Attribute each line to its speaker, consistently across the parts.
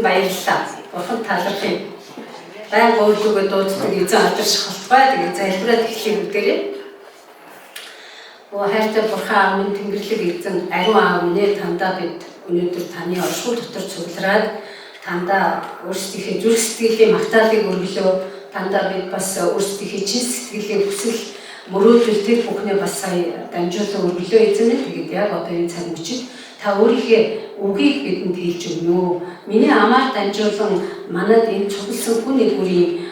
Speaker 1: Бүгдэнд баярлалаа. Бурхан талархъя. Байнга өөрлөгөө дууддаг эзэн алдарших болтугай. Тэгээд залбираад эхлэх үгээрээ. Хайртай Бурхан аав минь Тэнгэрлэг эзэн ариун аав минь тандаа бид өнөөдөр таны оршихуй дотор цуглараад тандаа өөрсдийнхээ зүрх сэтгэлийн магтаалыг өргөлөө. Тандаа бид бас өөрсдийнхээ чин сэтгэлийн хүсэл мөрөөдөл тэр бүхнээ бас сая дамжуулан өргөлөө эзэн минь. Тэгээд яг одоо энэ цаг мөчид та өөрийнхөө үгийг бидэнд хэлж өгнө. Миний амаар дамжуулан манад энэ цугласан хүний бүрийн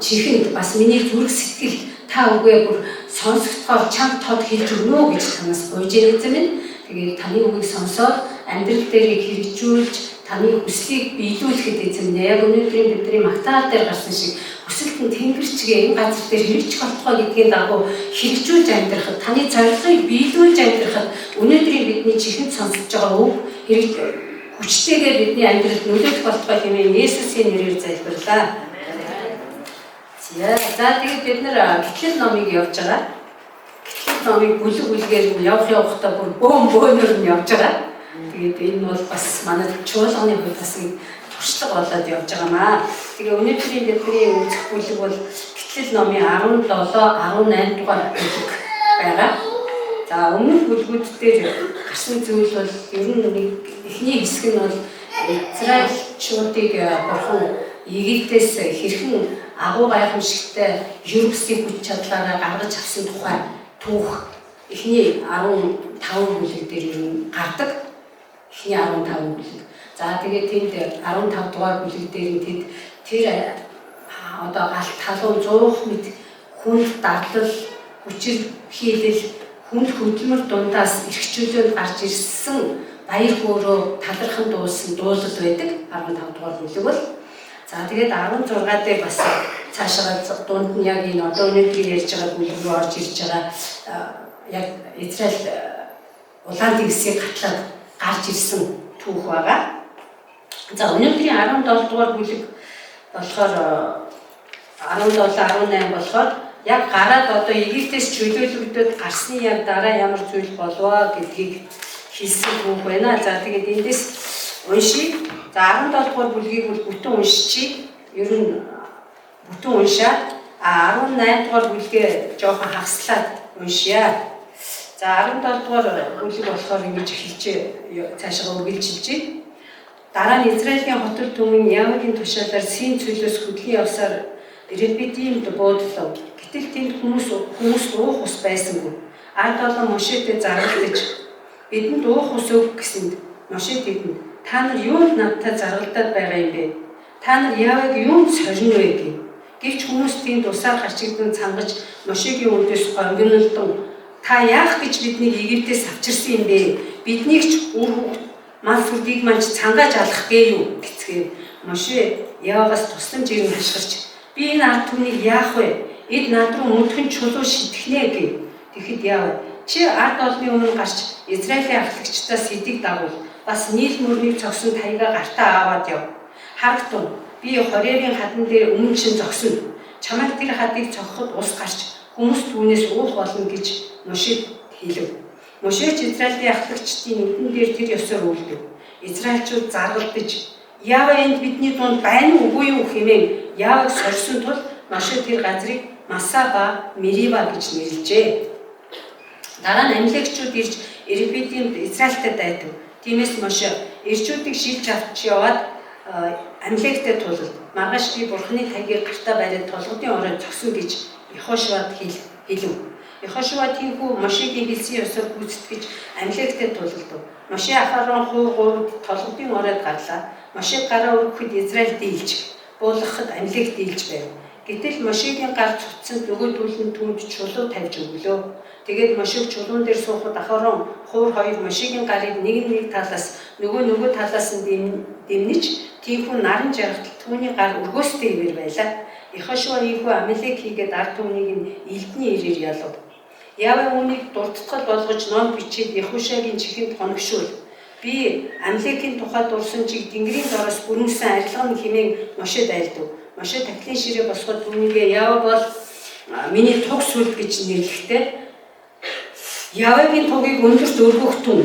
Speaker 1: чихэнд бас миний зүрх сэтгэл та үгээ бүр сонсогдохоор чамд тод хэлж өгнө гэж танаас гуйж эзэн минь. Тэгээд таны үгийг сонсоод амьдрал дээр хэрэгжүүлж таны хүслийг биелүүлэхэд эзэн минь яг өнөөдрийн бидний магтаал дээр гарсан шиг хүсэлтэн тэнгэрчгээ энэ газар дээр хэрэгжих болтугай гэдгийн дагуу хэрэгжүүлж амьдрахад таны зорилгыг биелүүлж амьдрахад өнөөдрийн бидний чихэнд сонсож байгаа үг хүчтэйгээр бидний амьдралд нөлөөлөх болтугай хэмээн Есүсийн нэрээр залбирлаа. За тэгээд бид нэр Гитлэл номыг явж байгаа. Гитлэл номыг бүлэг бүлгээр явахдаа бүр бөөнөр нь явж байгаа. Тэгээд энэ бол бас манай чуулганы хувьд бас туршлага болоод явж байгаамаа. Тэгээ өнөөдрийн бидний үзэх бүлэг бол Гитлэл номын 17, 18 дугаар бүлэг байгаа. За өмнөх бүлгүүд дээр гарсан зүйл бол ер нь эхний хэсэг нь бол Израильчуудыг Бурхан Египтээс хэрхэн агуу гайхамшигтай Европсын хүч чадлаараа гаргаж авсан тухай түүх эхний 15 бүлэг дээр ер нь гардаг. Эхний 15 бүлэг. За тэгээд тэнд 15 дугаар бүлэг дээр тэр одоо галт талуун 100 мэд хүнд дарлал хүчил хийлэл хүнд хөдөлмөр дундаас эрхчлөлөнд гарч ирсэн баяр хөөрөө талархан дуулсан дуулал байдаг 15 дугаар бүлэг бол. За тэгээд 16 дээр бас цаашаа дунд нь яг энэ одоо өнөөдөр ярьж байгаа бүлэг рүү орж ирж байгаа яг Израиль улаан тэнгисийг гатлаад гарч ирсэн түүх байгаа. За өнөөдрийн 17 дугаар бүлэг болохоор 17, 18 болохоор яг гараад одоо Египтээс чөлөөлөгдөд гарсны яг дараа ямар зүйл болов гэдгийг хэлсэн түүх байна. За тэгээд эндээс уншия. За 17 дугаар бүлгийг бол бүтэн уншчихъя. Ер нь бүтэн уншаад 18 дугаар бүлгээ жоохон хагаслаад уншия. За 17 дугаар бүлэг болохоор ингэж эхэлж цаашаа үргэлжилж байна. Дараа нь Израилийн хотод түмэн Явгийн тушаалаар Син цөлөөс хөдөлгөн явсаар Рефидимд буудлаа. Гэтэл тэнд хүмүүс уух ус байсангүй. Ард олон Мошетэй заргалдаж бидэнд уух ус өг гэсэнд Моше тэдэнд та нар юунд надтай заргалдаад байгаа юм бэ? Та нар Явыг юунд сорino вэ гэв. Гэвч хүмүүс тэнд усаар гарчигдан цангаж Мошегийн үдээс гонгинулдан та яах гэж биднийг Египтээс авчирсан юм бэ? Биднийг ч үр мал сүргийг маань цангааж алах гээ юу гэцгээ. Моше Явагаас тусламж ирэн хашгирч би энэ ард түмнийг яах вэ? Эд над руу мөнхөн чулуу шитгэнэ гэв. Тэгэхэд Яв чи ард олны өмнө гарч Израилийн ахлагчдаас эдийг дагуул. Бас нийл мөрнийг цогсон таяга гартаа аваад яв. Харагтун би Хоревын хадан дээр өмнө чинь зогсно. Чамайг тэр хадыг цогход ус гарч хүмүүс түүнээс уух болно гэж Моше хэлв. Моше ч Израилийн ахлагчдын нүдэн дээр тэр ёсоор үлдэв. Израильчууд заргалдаж Яв энд бидний дунд байна уугүй юу хэмээн Явыг сорьсон тул Моше тэр газрыг Масаба Мерива гэж нэрлэжээ. Дараа нь амилагчууд ирж Рефидимд Израильтай дайдав. Тиймээс Моше ирчүүдийг шилж авч яваад амилагтай тулал маргааш би Бурханы тайгийг гартаа бариад толгодын оройд зогсно гэж Йехошуад хэлв. Йехошуа тийхүү Мошегийн хэлсэн ёсоор гүйцэтгэж амилагтай тулалдав. Моше Ахарон хуу толгодын оройд гарлаа. Моше гараа өргөхөд Израиль дийлж буулгахад амилаг дийлж байв. Гэтэл Мошегийн гар цуцсанд нөгөө түлэн түнд чулуу тавьж өглөө. Тэгээд Мошег чулуун дээр суухад Ахарон хуур хоёр Мошегийн гарыг нэг талаас нөгөө талаас нь дэмнэж тийхүү наран жаргатал түүний гар өргөөстэй ивэр байлаа. Йехошуа ийхүү амилаг хийгээд ард түмнийг нь элдний ирээр ялав. Яв үүнийг дуртатгал болгож ном бичээд Йехошуагийн чихэнд хоногшуул. Би амилагийн тухай дурсан чиг Тэнгэрийн дороос бүрмсэн арилгана хэмээн Моше дайлдав. Моше тахлын ширээ босгоод түүнийгээ Яв бол миний туг сүлд гэж нэрлэхдээ Явгийн тугийг өндөрт өргөхтүн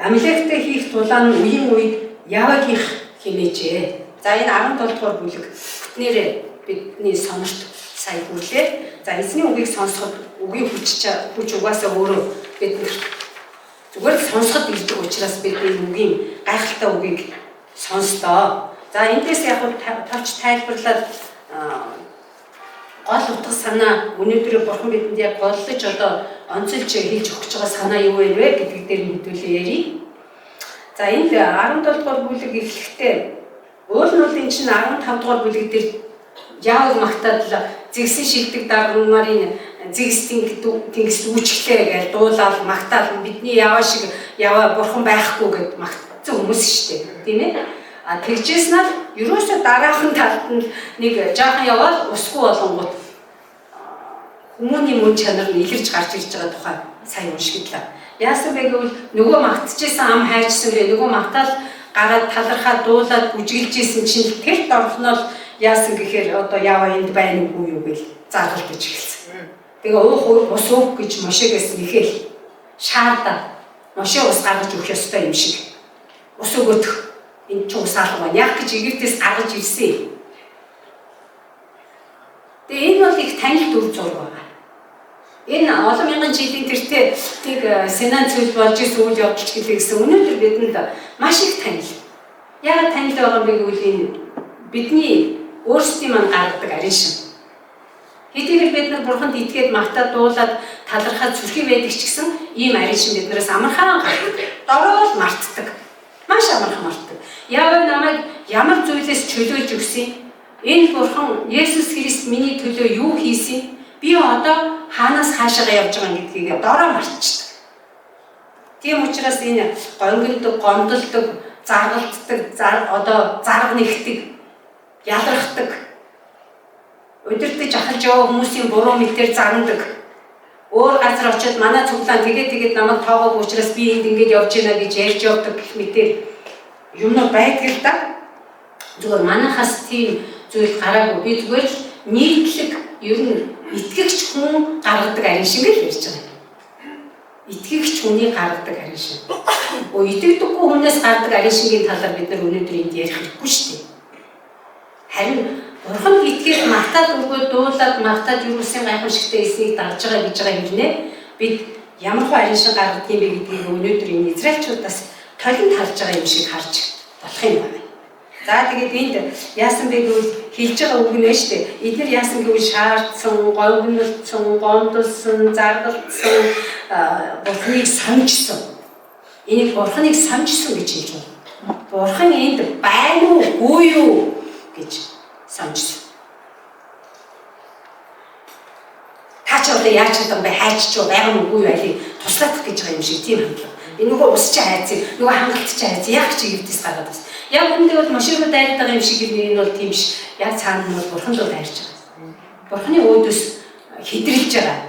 Speaker 1: амилагтай хийх тулаан нь үеийн үед явагийнх хэмээжээ. За энэ 17 дугаар бүлэг бүтнээрээ бидний сонорт сая хүрлээ. За эзний үгийг сонсоход үгийн хүч угаасаа өөрөө бид зүгээр сонсоход ирдэг учраас бид энэ үгийн гайхалтай үгийг сонслоо. За эндээс яг тавч тайлбарлаад гол утга санаа өнөөдөр бурхан бидэнд яг голлож одоо онцолж хэлж өгч байгаа санаа юу вэ гэдэг дээр мэдүүлээ ярий. За энд 17 дугаар бүлэг эхлэхдээ уул нуулын чинь 15 дугаар бүлэг дээр яавал магтаад зэгсэн шилдэг дагнарын зэгс тэнгис үүчглээ гэж дуулаад магтаал бидний яваа шиг яваа бурхан байхгүй гэд магтсан хүмүүс шүү дээ. Тийм ээ? А тэгжээснээр ерөөсөө дараахан талд нь нэг жаахан яваад усгүй болонгууд хүмүүний мөн чанар нь илэрч гарч ирж байгаа тухай сайн уншигдлаа. Яасан бэ гэвэл нөгөө магтчихсан ам хайчсан гэ нөгөө магтаал гараад талархаад дуулаад бүжиглжсэн чинь тэр дорхнол яасан гэхээр одоо яваа энд байна уу юу гэж заргалдаж эхэлсэн. Тэгээ ус уух гэж мошигээс нэхэл шаардаа мошиг ус гаргаж өгөх ёстой юм шиг. Ус өгөх энэ ч усаалга байна. Яг гэж Египтээс гаргаж ирсэн. Тэгээ энэ бол их танил дүр зураг байна. Энэ олон мянган жилийн тэртээ нэг сенат зүйл болж ирсэн үйл явдал гэлээ гэсэн өнөөдөр бидэнд маш их танил. Яг танил байгаа юм гэвэл энэ бидний өөрсдийн маань гаргадаг арин шин. Хэдийгээр бид нар бурханд итгээд магтаад дуулаад талархаад зүрхий байдаг ч гэсэн ийм арин шин биднээс амархан гардаг. Дороо л мартдаг. Маш амархан мартдаг. Яавал намайг ямар зүйлээс чөлөөлж өгсөн? Энэ бурхан Есүс Христ миний төлөө юу хийсэн? Би одоо хаанаас хаашаа явж байгаа гэдгийг дороо мартчихдаг. Тийм учраас энэ гонгилдог, гомдолдог, заргалддаг, одоо зарга нэгдэг, ялрахдаг, удирдах ахалж яваа хүмүүсийн буруу мэтээр загнадаг. Өөр газар очиод манай цуглаан тэгээд намайг тоогоогүй учраас би энд ингэж явж байна гэж ярьж явдаг гэх мэтээр юмнууд байдаг л да. Зүгээр манайхаас тийм зүйл гараагүй. Би зүгээр нийтлэг ер нь итгэгч хүн гаргадаг арин шиг л ярьж байгаа юм. Итгэгч хүний гаргадаг арин шиг. Итгэдэггүй хүнээс гаргадаг арин шингийн талаар бид нар өнөөдөр энд ярих хэрэггүй шүү дээ. Харин бурханд итгээд магтаад өгөөд дуулаад магтаад юусэн гайхамшигтай эснийг дагж байгаа гэж байгаа хэрнээ бид ямар хөө арин шиг гаргадаг юм бэ гэдгийг өнөөдөр энэ израильчуудаас толин талж байгаа юм шиг харж болох юм байна. За тэгээд энд яасан бэ гэвэл хэлж байгаа үг нэ шүү дээ. Эдгээр яасан гэвэл шаардсан, гомдолсон, заргалдсан, бурхныг санджсан. Энийг бурхныг санджсан гэж хэлж байна. Бурхан энд байна уу, үгүй юу гэж санджсан. Та ч одоо яаж чадсан бэ? Хайч ч байгаа юм уу, үгүй юу алийг туслах гэж байгаа юм шиг тийм хандлага. Энэ нөгөө ус чи хайцсан, нөгөө хангалт чи хайцсан, яг чи Египтээс гараад бас. Яг үүндээ бол машинууд дайраад байгаа юм шиг энэ бол тийм биш. Яг цаана нь бол бурханд л дайрч байгаа. Бурханы өөдөөс хэдрэлж байгаа.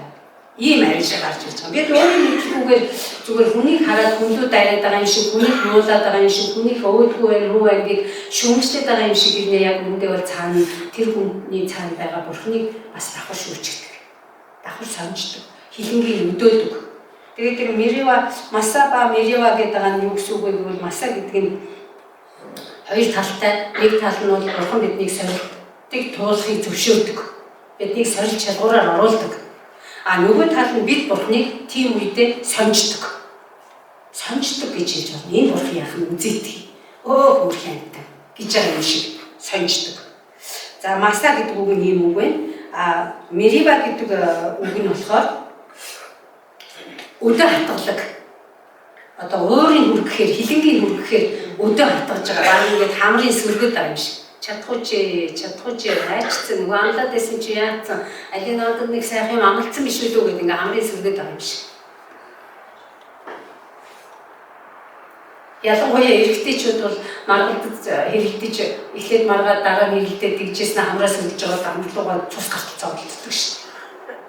Speaker 1: Ийм арин шиг гарч ирж байгаа. Бид өөрийн мэдлэгүүгээр зүгээр хүнийг хараад хүндүү дайраад байгаа юм шиг, хүнийг нуулаад байгаа юм шиг, хүнийг өөдгөө байх руу байгийг шүүмжлээд байгаа юм шиг ирнэ. Яг үүндээ бол цаана тэр хүний цаана байгаа бурханыг бас давхар шүүчдэг. Давхар сандждаг. Хилэнгийн өдөөдөг. Тэгээд тэр Мерива, Масаба, Мерива гэдэг нь юу гэсэн үг вэ гэвэл Маса гэдэг нь хоёр талтай. Нэг тал нь бол бурхан биднийг сорилтыг туулахыг зөвшөөрдөг. Биднийг сорилт шалгуураар оруулдаг. А нөгөө тал нь бид бурханыг тийм үедээ сонждог. Сонждог гэж хэлж байна. Энэ бурхан яах нь үзээтэй. Хөөх юмтай гэж байгаа юм шиг сонждог. За Маса гэдэг үг нь ийм үг байна. А Мерива гэдэг үг нь болохоор өдөө хатгалаг. Одоо өөрийн хүргэхээр, хилэнгийн хүргэхээр өдөө хатгаж байгаа. Бараг ингээд хамрын сүргэд байгаа юм шиг. Чадахгүй хайчсан нөгөө амлаад байсан чи яатсан. Алин одоо нэг сайхан юм амлцсан биш үү гэдэг ингээд хамрын сүргэд байгаа юм шиг. Ялангуяа эрэгтэйчүүд бол маргалдаж хэрэлдэж эхлээд маргаад дараа нь хэрэлдээд тэгжсэн хамраас үлдэж байгаа амлуугаа цус гарч зовлтдаг шүү дээ.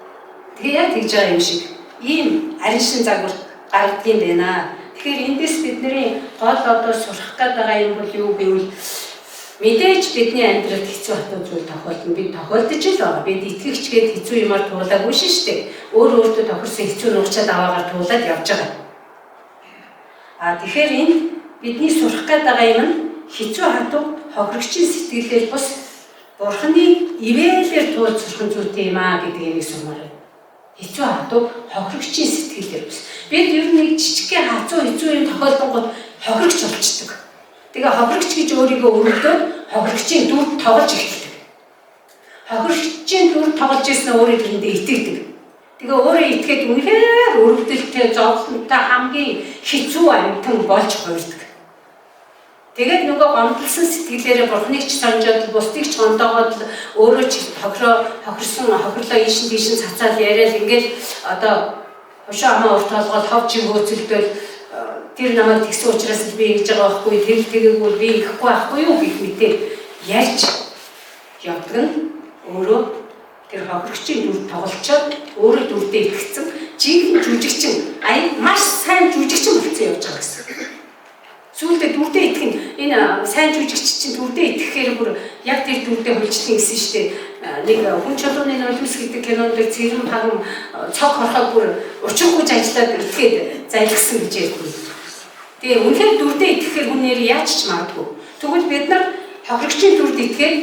Speaker 1: Тэгээ яг тэгж байгаа юм шиг. Ийм арин шин загвар гаргадгийн байна. Тэгэхээр эндээс бидний гол одоо сурах гэдэг юм бол юу гэвэл мэдээж бидний амьдралд хэцүү хатуу зүйл тохиолдно. Бид тохиолдож л байгаа. Бид итгэгчгээд хэцүү юмар туулаагүй шүү дээ. Өөртөө тохирсон хэцүү нугчаад аваагаар туулаад явж байгаа. Тэгэхээр энэ бидний сурах гэдэг юм нь хэцүү хатуу хохирогчийн сэтгэлээр бус Бурханы ивэлээр туулцрах зүйтэй юм аа гэдгийг сумаар. Хэцүү хатуу хохирогчийн сэтгэлээр бус. Бид ер нь нэг жижигхэн хацуу хэцүү юм тохиолдонгод хохирогч болчдөг. Тэгээ хохирогч гэж өөрийгөө өргөдөөд хохирогчийн дүр тоглож эхэлдэг. Хохирогчийн дүр тоглож ирсэн өөрөө тэрэндээ итгэдэг. Тэгээ өөрөө итгээд үнэхээр өргөдөлтэй зовлонтой хамгийн хэцүү амьтан болж хуурдаг. Тэгээд нөгөө гомдлсон сэтгэлээрээ Бурхныг ч санджаад, бусдыг ч гондоогоод өөрөө ч хохирлоо ийшин тийшин цацаад яриад ингээд одоо хошоо амаа урт толгоод хов чиг хөөцөлдөл тэр намайг тэгсэн учраас би ингэж байгаа байхгүй, тэр тэгээгүүл би ихгүй байхгүй юу гэх мэтээр ярьж явдаг нь өөрөө тэр хохирогчийн дүр тоглолцоод өөрөө дүрдээ итгэцэн жинхэнэ жүжигчин маш сайн жүжигчин болсон явж байгаа гэсэн. Сүүлдээ дүрдээ итгэн энэ сайн жүжигч чинь дүрдээ итгэхээр бүр яг тэр дүрдээ хөлжлөн гэсэн шүү дээ. Нэг хүн чулууны нулимс гэдэг кинонд цэрэм хагам цог хорхоо бүр учиргүйж ажиллаад итгээд зайлгсан гэж ярьдаг. Тэгээ үнэхээр дүрдээ итгэхээр хүн нэр яаж ч магадгүй. Тэгвэл бид нар хохирогчийн дүрд итгээд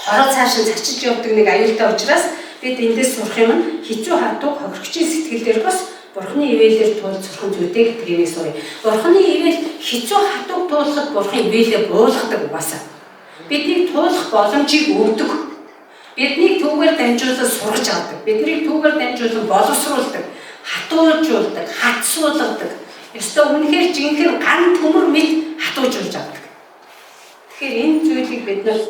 Speaker 1: хороо цаашаа зарчиж явдаг нэг аюултай учраас бид эндээс сурах юм нь хэцүү хатуу хохирогчийн сэтгэлээр бас Бурханы ивэлээр туулцрах зүйтэй гэдгийг сурах. Бурханы ивэл хэцүү хатууг туулахад Бурхан ивэлээ буулгадаг угаасаа. Бидний туулах боломжийг өгдөг. Бидний түүгээр дамжуулан сургаж авдаг. Бидний түүгээр дамжуулан боловсруулдаг, хатуужуулдаг, хатсуулгадаг. Ёстой үнэхээр жинхэнэ ган төмөр мэд хатуужуулж авдаг. Тэгэхээр энэ зүйлийг бид нар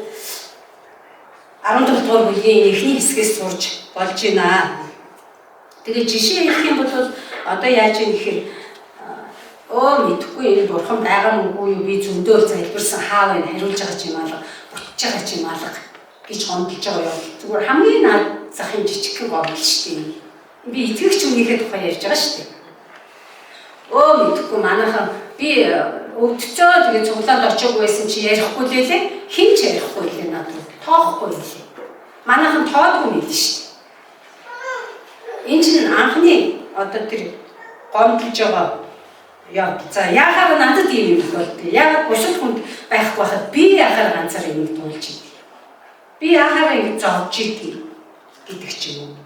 Speaker 1: 14 дугаар бүлгийн эхний хэсгээс сурж болж байна. Тэгээ жишээ хэлэх юм бол одоо яаж юм гэхээр мэдхгүй энэ Бурхан байгаа мгүй юу би зөндөөр залбирсан хаав энэ хариулж байгаа ч юм алга утж байгаа ч юм алга гэж гомдлож байгаа юм. Зүгээр хамгийн наад захын жижигхэн гомдол шүү дээ. Би итгэгч хүнийхээ тухай ярьж байгаа шүү дээ. Мэдхгүй манайхан би өвдцөө тэгээ цуглаанд очиог байсан чи ярихгүй лээ. Хин ч ярихгүй лээ надад. Тоохгүй лээ. Манайхан тоодгүй мэдэн шүү дээ. Энэ чинь анхны одоо тэр гомдлож байгаа яа. За яагаад надад ийм юм болдгоо? Яагаад бусад хүнд байхгүй байхад би яагаад ганцаар юм туулж юм? Би яагаад ингэ зовж идэв гэдэг ч юм уу.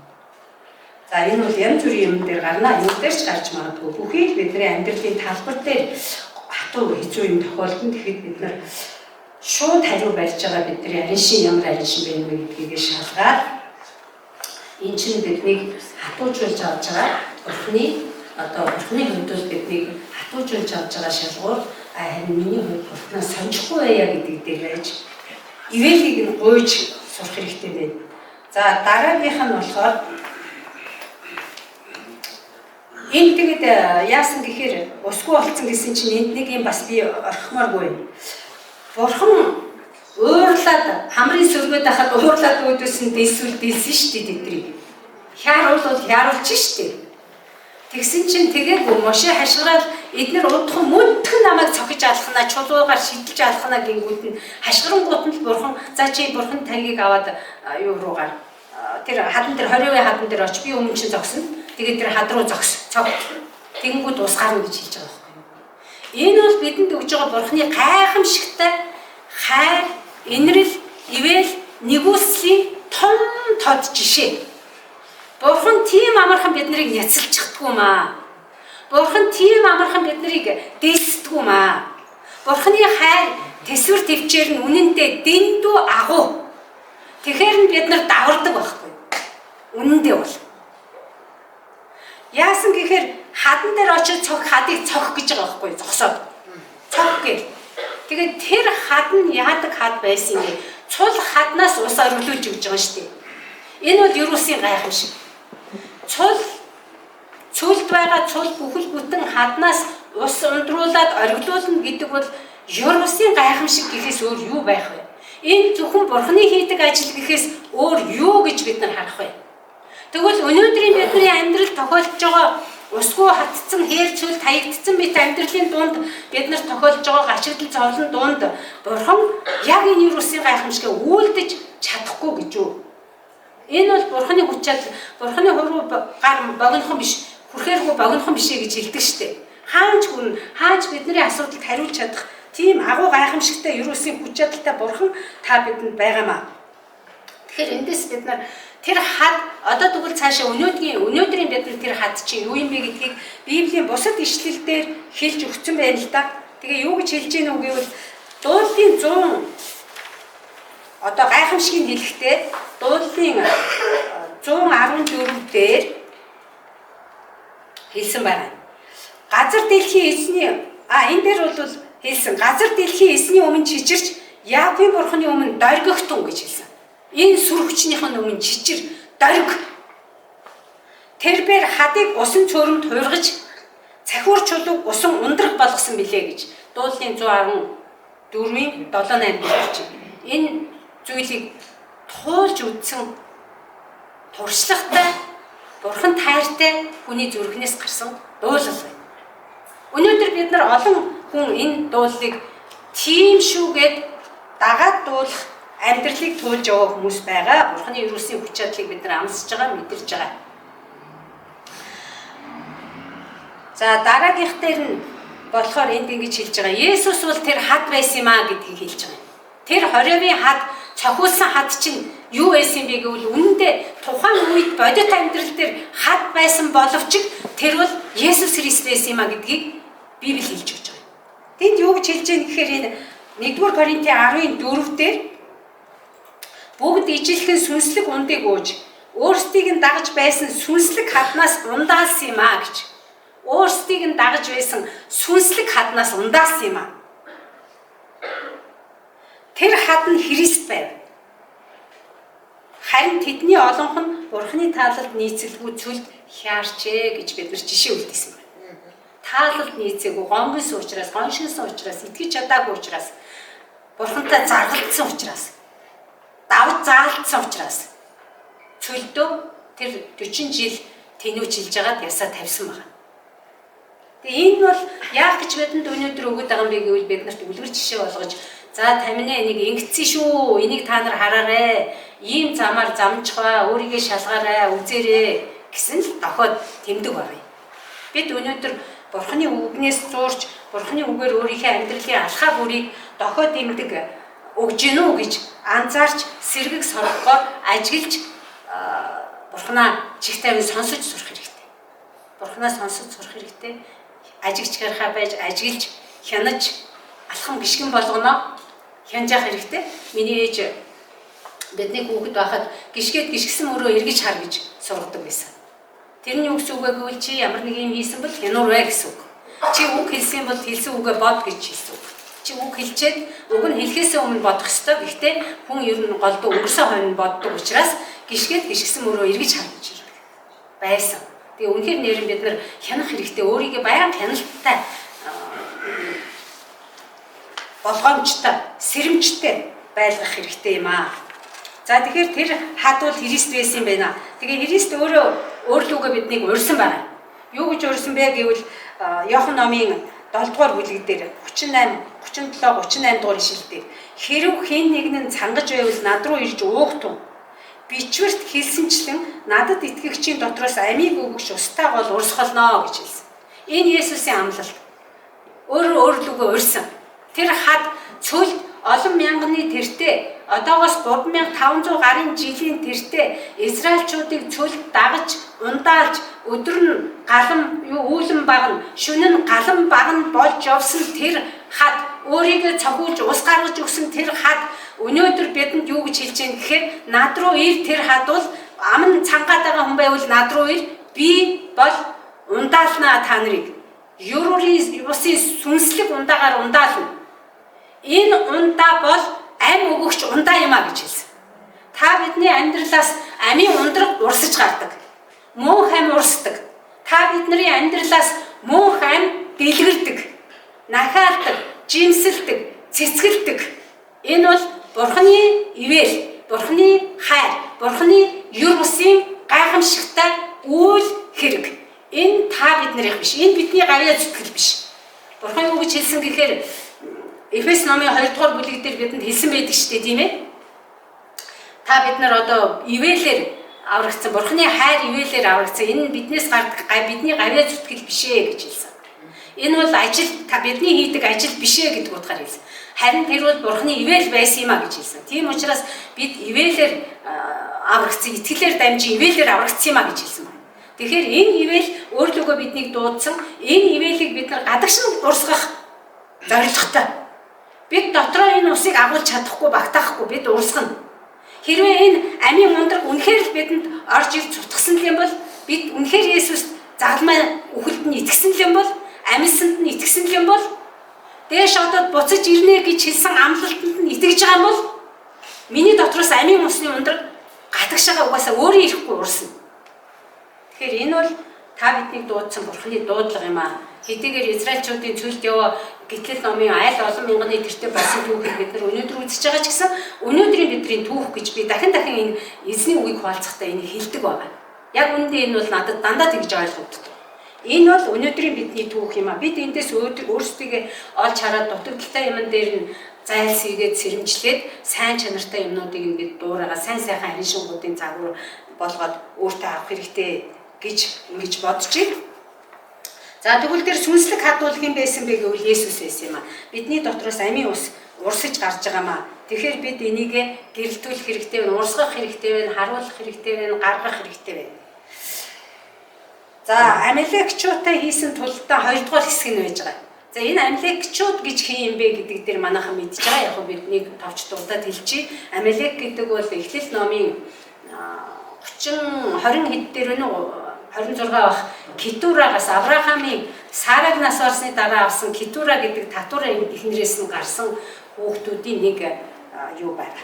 Speaker 1: За энэ бол янз бүрийн юм дээр гарна. Энэ дээр ч гарч магадгүй. Бүхий л бидний амьдралын талбар дээр хатуу хэцүү юм тохиолдно. Тэгэхэд бид нар шууд хариу барьж байгаа бидний арин шин ямар арин шин бэ гэдгийг шалгаад энэ чинь биднийг хатуужуулж авч байгаа Бурханы Бурханы хувьд биднийг хатуужуулж авч байгаа шалгуур харин миний хувьд Бурханаас сонжихгүй байя гэдэг дээр байж ивэлийг нь гуйж сурах хэрэгтэй байна. За дараагийнх нь болохоор энэ тэгээд яасан гэхээр усгүй болцсон гэсэн чинь энд нэг юм бас би орхимооргүй. Бурхан уурлаад хамрын сүргээд хахад уурлаад үүдсэн дэсвэл дэлсэн шүү дээ тэдний. Хяруулвал хяруулж шүү дээ. Тэгсэн чинь тэгээд мошоо хашгираад эднэр удхан мөнтгөн намайг цогж алхнаа, чулуугаар шидэлж алхнаа гингүүд нь хашгирангууд нь Бурхан за чи Бурхан тангийг аваад юу руугаар тэр хадан дээр 20-ийн хадан дээр оч би өмнө чинь зогсно. Тэгээд тэр хад руу зогс. Цог. Тэгэнгүүт усгаар гэж хэлж байгаа байхгүй юу? Энэ бол бидэнд өгж байгаа Бурханы гайхамшигтай хайр, инрэл, ивэл, нэгүслийн том тод жишээ. Бурхан тийм амархан биднийг няцалчихдгүй маа. Бурхан тийм амархан биднийг дээсдэггүй маа. Бурханы хайр тэсвэр төвчээр нь үнэндээ дэндүү агуу. Тэгэхээр нь бид нар давардаг байхгүй. Үнэндээ бол. Яасан гэхээр хадан дээр очиж хадыг цохих гэж байгаа байхгүй зогсоод. Цох гээ. Тэгээд тэр хад нь яадаг хад байсан юм. Цул хаднаас ус оруулж өгч байгаа шүү дээ. Энэ бол Юрусын гайхамшиг. Цулд байгаа цул бүхэл бүтэн хаднаас ус ундруулад ориглуулна гэдэг бол Юрусын гайхамшиг гэхээс өөр юу байх вэ? Энэ зөвхөн Бурханы хийдэг ажил гэхээс өөр юу гэж бид нар харах вэ? Тэгвэл өнөөдрийн бидний амьдрал тохиолдож байгаа усгүй хатцсан хээр цүл таягдсан мэт амьдралын дунд бид нар тохиолдож байгаа гашигдал зовлон дунд Бурхан яг энэ Юрусын гайхамшигыг үйлдэж чадахгүй гэж юу? Энэ бол Бурханы хүч чадал, Бурханы хуруу гар богинохон биш, хүрхээргүй богинохон бишээ гэж хэлдэг шүү дээ. Хаанч бидний асуудалд хариулж чадах тийм агуу гайхамшигтай ерөөсийн хүч чадалтай бурхан та бидэнд байгаамаа. Тэгэхээр эндээс бид нар тэр хад одоо тэгвэл цаашаа өнөөдрийн бидний тэр хад чинь юу юм бэ гэдгийг Библийн бусад ишлэлдээр хэлж өгсөн байна л да. Тэгээ юу гэж хэлж гэнэ үг гэвэл дуулын 100 одоо гайхамшигын хэлэхдээ дуулын 114 дээр хэлсэн байна. Газар дэлхийн эзний энэ дээр бол хэлсэн газар дэлхийн эзний өмнө чичирч Яаковын бурханы өмнө доргигтун гэж хэлсэн. Энэ сүр хүчнийхэн өмнө чичир дориг. Тэрбээр хадыг усан цөөрөмд хуургаж цахиур чулууг усан ундрах болгосон билээ гэж дуулын 114-ийн 7-8 хэлж байна. Энэ зүйлийг туулж үдсэн туршлагатай бурхан тайртай хүний зүрхнээс гарсан дуулал байна. Өнөөдөр бид нар олон хүн энэ дуулыг тийм шүүгээд дагаад дуулах амьдралыг туулж яваа хүмүүс байгаа. Бурханы ерөөсийн хүч чадлыг бид нар амсаж байгаа, мэдэрч байгаа. За дараагийнх дээр нь болохоор энд ингэж хэлж байгаа. Есүс бол тэр хад байсан юм а гэдгийг хэлж байгаа. Тэр 20-ийн хад цохиулсан хад чинь юу байсан бэ гэвэл үнэндээ тухайн үед бодит амьдрал дээр хад байсан боловч тэр бол Есүс Христ байсан юм а гэдгийг Библи хэлж өгч байгаа. Тэнд юу гэж хэлж байгаа гэхээр энэ 1-р Коринтын 14 дээр бүгд ижилхэн сүнслэг ундыг ууж өөрсдийг нь дагаж байсан сүнслэг хаднаас ундаалсан юм а гэж. Өөрсдийг нь дагаж байсан сүнслэг хаднаас ундаалсан юм а. Тэр хад нь Христ байв. Харин тэдний олонх нь Бурханы таалалд нийцэлгүй цүлд хяарчээ гэж бид нар жишээ үлдээсэн байна. Таалалд нийцээгүй гомгосон учраас, гоншинсан учраас, итгэж чадаагүй учраас, Бурхантай заргалдсан учраас, давж заалтсан учраас цүлдөө тэр 40 жил тэнүүчилж байгаад ясаа тавьсан байна. Тэгээ энэ бол яах гэж бидэнд өнөөдөр өгöd байгаа юм бэ гэвэл бид нарт үлгэр жишээ болгож за таминаа энийг ингэцэн шүү. Энийг та нар хараарай. Ийм замаар замчгаа, өөрийгөө шалгаарай, үзээрэй гэсэн л дохоод тэмдэг байна. Бид өнөөдөр Бурханы үгнээс зурж, Бурханы үгээр өөрийнхөө амьдралын алхаа бүрийг дохоод тэмдэг өгж гинүү гэж анзаарч, сэргэг соргохоор ажиглж Бурханаа чих тавин сонсож сурах хэрэгтэй. Бурханаа сонсож сурах хэрэгтэй. Ажигчгаархаа байж ажиглж, хянаж, алхам гიშгэн болгоно. Хянж явах хэрэгтэй. Миний ээж бидний хүүхэд байхад гიშгээд гიშгсэн өрөө эргэж хар гэж сургадаг байсан. Тэрний үг зүгээ гэвэл чи ямар нэг юм хийсэн бол хянуур бай гэсэн үг. Чи үг хэлсэн бол хэлсэн үгээ бод гэж хэлсэн үг. Чи үг хэлчихэд үг нь хэлхээсээ өмнө бодох ёстой. Гэхдээ хүн ер нь голдуу өнгөрсөн хойно боддог учраас гიშгээд гიშгсэн өрөө эргэж хар гэж байсан. Тэгээ үнэхээр нэрэн бид нар хянах хэрэгтэй. Өөрийгөө баян хяналттай болгоомжтой, сэрэмжтэй байлгах хэрэгтэй юм аа. За тэгэхээр тэр хад бол Христ байсан юм байна. Тэгээ Христ өөрлөгөө биднийг урьсан байна. Юу гэж урьсан бэ гэвэл Иохан номын 7-р бүлэг дээр 38, 37, 38 дугаар ишлэлдэр хэрв хэн нэг нь цангаж байвал над руу ирж уугтун. Бичвэрт хэлсэнчлэн надад итгэгчийн дотроос амийг өгөгч устаа гол урсгалноо гэж хэлсэн. Энэ Есүсийн амлалт. Өөрлөгөө урьсан. Тэр хад цөлд олон мянганы тэртээ одоогоос 3500 гарын жилийн тэртээ Израильчуудыг цөлд дагаж, ундаалж, өдөр нь галан үүлэн багна, шөнө нь галан багна болж явсан тэр хад өөрийгөө цохиулж ус гаргаж өгсөн тэр хад өнөөдөр бидэнд юу гэж хэлж байгаа гэхээр над руу ир тэр хад бол амн цангаад байгаа хүн байвал над руу ир би бол ундаалнаа та нарыг. Юурийн усын сүнслэг ундаагаар ундаална. Энэ ундаа бол ам өгөгч ундаа юм а гэж хэлсэн. Та бидний амьдралаас амийн ундраг урсаж гардаг. Мөнх ам урсдаг. Та бидний амьдралаас мөнх ам дэлгэрдэг. Нахаалдаг, жимсэлдэг, цэцгэлдэг. Энэ бол Бурханы ивэл, Бурханы хайр, Бурханы юр бусын гайхамшигтай үйл хэрэг. Энэ та биднэрийнх биш. Энэ бидний гавьяа зүтгэл биш. Бурхан юу гэж хэлсэн гэхээр Эфес номын 2-р бүлэг дээр бидэнд хэлсэн байдаг шүү дээ, тийм ээ? Та бид нар одоо ивэлээр аврагдсан, Бурханы хайр ивэлээр аврагдсан. Энэ биднээс гардаг бидний гавьяа зүтгэл биш ээ гэж хэлсэн. Энэ бол ажил та бидний хийдэг ажил биш ээ гэдэг утгаар хэлсэн. Харин тэр бол Бурхны ивэл байсан юм а гэж хэлсэн. Тийм учраас бид ивэлээр аврагдсан, итгэлээр дамжин ивэлээр аврагдсан юм а гэж хэлсэн байна. Тэгэхээр энэ ивэл өөрлөгөө биднийг дуудсан, энэ ивэлийг бид нар гадагшин урсгах зорилготой. Бид дотроо энэ усыг агуулж чадахгүй, багтаахгүй бид урсгана. Хэрвээ энэ амийн мундраг үнэхээр л бидэнд орж ирж цутгсан юм бол бид үнэхээр Есүст загламай үхэлд нь итгэсэн юм бол, амьсанд нь итгэсэн юм бол, дээш одод буцаж ирнэ гэж хэлсэн амлалтанд нь итгэж байгаа юм бол миний дотроос амийн усны мундраг гадагшаага угаасаа өөрөө ирэхгүй урсна. Тэгэхээр энэ бол та биднийг дуудсан Бурхны дуудлага юм аа. Хэдийгээр Израильчуудын цүлд яваа Гитлэл номын аль олон мянганы тэртээ болсон түүхийг бид нар өнөөдөр үзэж байгаа ч гэсэн өнөөдрийн бидний түүх гэж би дахин энэ эзний үгийг хуваалцахдаа энийг хэлдэг байгаа. Яг үүндээ энэ бол надад дандаа тэгж ойлгогддог. Энэ бол өнөөдрийн бидний түүх юм аа. Бид эндээс өөрсдийгөө олж хараад дутагдaltaй юм дээр нь зайлсхийгээд сэрэмжлээд сайн чанартай юмнуудыг ингээд дуурайгаа сайн сайхан харин шингуудын загвар болгоод өөртөө авах хэрэгтэй гэж ингэж бодож байна. За тэгвэл тэр сүнслэг хадуулах юм байсан бэ гэвэл Есүс байсан юм аа. Бидний дотроос амийн ус урсаж гарч байгаа маа. Тэгэхээр бид энийг гэрэлтүүлэх хэрэгтэй байна, урсгах хэрэгтэй байна, харуулах хэрэгтэй байна, гаргах хэрэгтэй байна. За Амалекчуудтай хийсэн тулдаа 2 дугаар хэсэг нь байж байгаа. За энэ Амалекчууд гэж хин юм бэ гэдэг дээр манайхан мэдж байгаа. Яг бидний товч дуудаад хэлчихье. Амалек гэдэг бол Эхлэл номын 20 хэд дээр нь 26 бах Кетурагаас Авраамийн Сарагнаас орсны дараа авсан Кетура гэдэг татвар эхнэрээс нь гарсан хүүхдүүдийн нэг юу байна.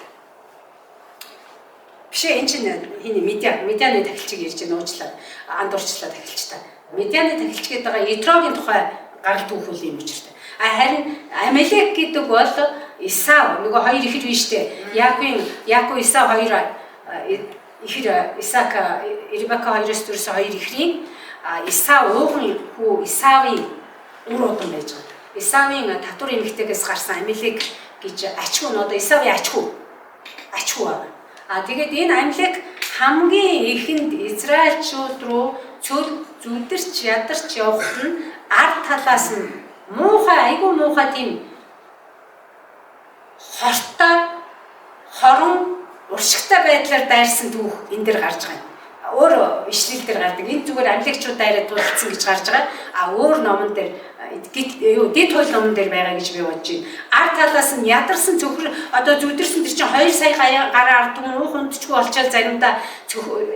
Speaker 1: Биш энэ чинь хин Медианы тахилчийг ярьж байна уучлаа. Андуурчлаа тахилчтай. Медианы тахилч гэдэг байгаа Итрогийн тухай гарал түүхүүл юм учиртай. Харин Амалек гэдэг бол Исав нөгөө хоёр ихэр биш үү? Яаков Исав хоёр ихэр Исаак Рибека хоёроос төрсөн хоёр ихрийн Исав ууган хүү Исавын ур удам байж байгаа. Исавын татвар эмэгтэйгээс гарсан Амалек гэж ачхүү нь одоо Исавын ачхүү байна. Тэгээд энэ Амалек хамгийн ихэнд Израильчууд руу цөл зүдэрч ядарч явхад нь ард талаас нь айгүй муухай тийм хорон уршигтай байдлаар дайрсан түүх энэ дэр гарч байгаа юм. Өөр ишлэл дээр гардаг. Энэ зүгээр Амалекчууд дайраад тулцсан гэж гарч байгаа. Өөр номон дээр дэд хууль номон дээр байгаа гэж би бодож байна. Ард талаас нь ядарсан цөхөр одоо зүдэрсэн тэр чинь 2 сая гараа ард түмэн уух өндчгүй болчоод заримдаа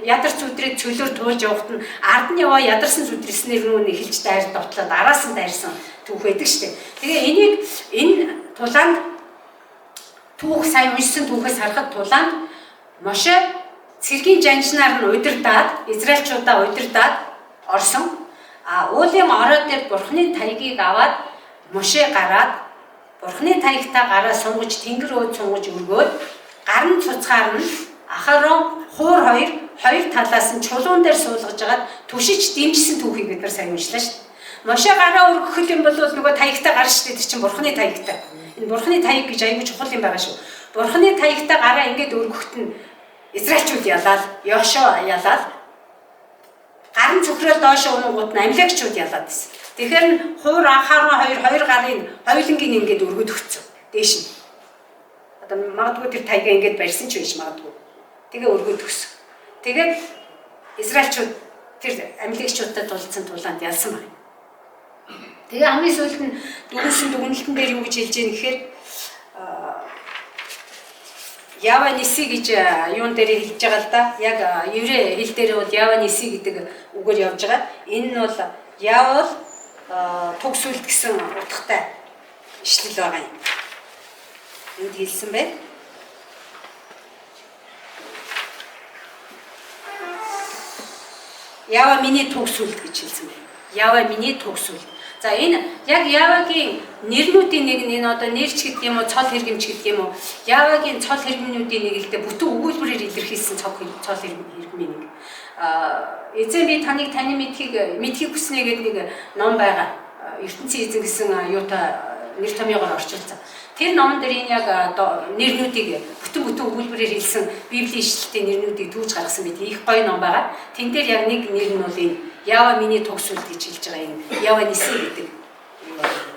Speaker 1: ядарч зүдрээд цөлөөр туулж явахад нь ард нь яваа ядарсан зүдрэснээр нүүн эхэлж дайр довтлоод араас нь дайрсан түүх байдаг шүү дээ. Тэгээ энийг энэ тулаанд түүх сайн уншсан түүхээс харахад тулаанд Моше цэргийн жанжнаар нь удирдаад Израильчуудаа удирдаад орсон. Уулын ороо дээр Бурхны таягийг аваад Моше гараад Бурхны таягтаа гараа сунгаж тэнгэр өөд сунгаж өргөөд гарын цуцгаар нь Ахарон хуур хоёр талаас нь чулуун дээр суулгаж агаад түшиж дэмжсэн түүхийг бид нар сайн уншлаа шүү дээ. Моше гараа өргөх юм бол нөгөө таягтаа гарна шүү дээ. Тэр чинь Бурхны таягтаа. Энэ Бурхны таяг гэж аюул чухал юм байгаа шүү. Бурхны таягтаа гараа ингээд өргөхт нь Израильчууд ялаад, Йошуа ялаад, гарын цөхрөөл доош унангууд нь Амалекчууд ялаад байсан. Тэгэхээр хуур Ахарон хоёр гарын хоёулангийн ингээд өргөд өгцөн. Дээш нь. Одоо магадгүй тэр таяга ингээд барьсан ч биш магадгүй. Тэгээ өргөд өгсөн. Тэгээд Израильчууд тэр Амалекчуудтай тулцсан тулаанд ялсан байна. Тэгээ хамгийн сүүлд нь дүгнэлтэн дээр юу гэж хэлж яах гэхээр Ява ниси гэж юун дээр хэлж байгаа л да. Яг еврей хэл дээр бол Ява ниси гэдэг үгээр явж байгаа. Энэ нь бол Ява бол төгсүүлт гэсэн утгатай ишлэл байгаа юм. Энд хэлсэн байна. Ява миний төгсүүлт гэж хэлсэн байна. Ява миний төгсүүлт. За энэ яг Явагийн нэрнүүдийн нэг нь энэ одоо нэрч гэдэг юм уу, цол хэрэгмч гэдэг юм уу? Явагийн цол хэрэгмнүүдийн нэг л дээ бүтэн өгүүлбэрээр илэрхийлсэн цол хэрэгмийн нэг. Эзэн би таны мэдхийг хүснэ гэдэг нэг ном байгаа. ертөнцийн эзэн гэсэн юутай нэр томьёогоор орчуулсан. Тэр номон дээр энэ яг нэрнүүдийг бүтэн өгүүлбэрээр хэлсэн Библийн ишлэлтийн нэрнүүдийг түүж гаргасан мэт их гоё ном байгаа. Тэн дээр яг нэг нэр нь бол энэ Ява миний төгсүүлт гэж хэлж байгаа энэ Ява ниси гэдэг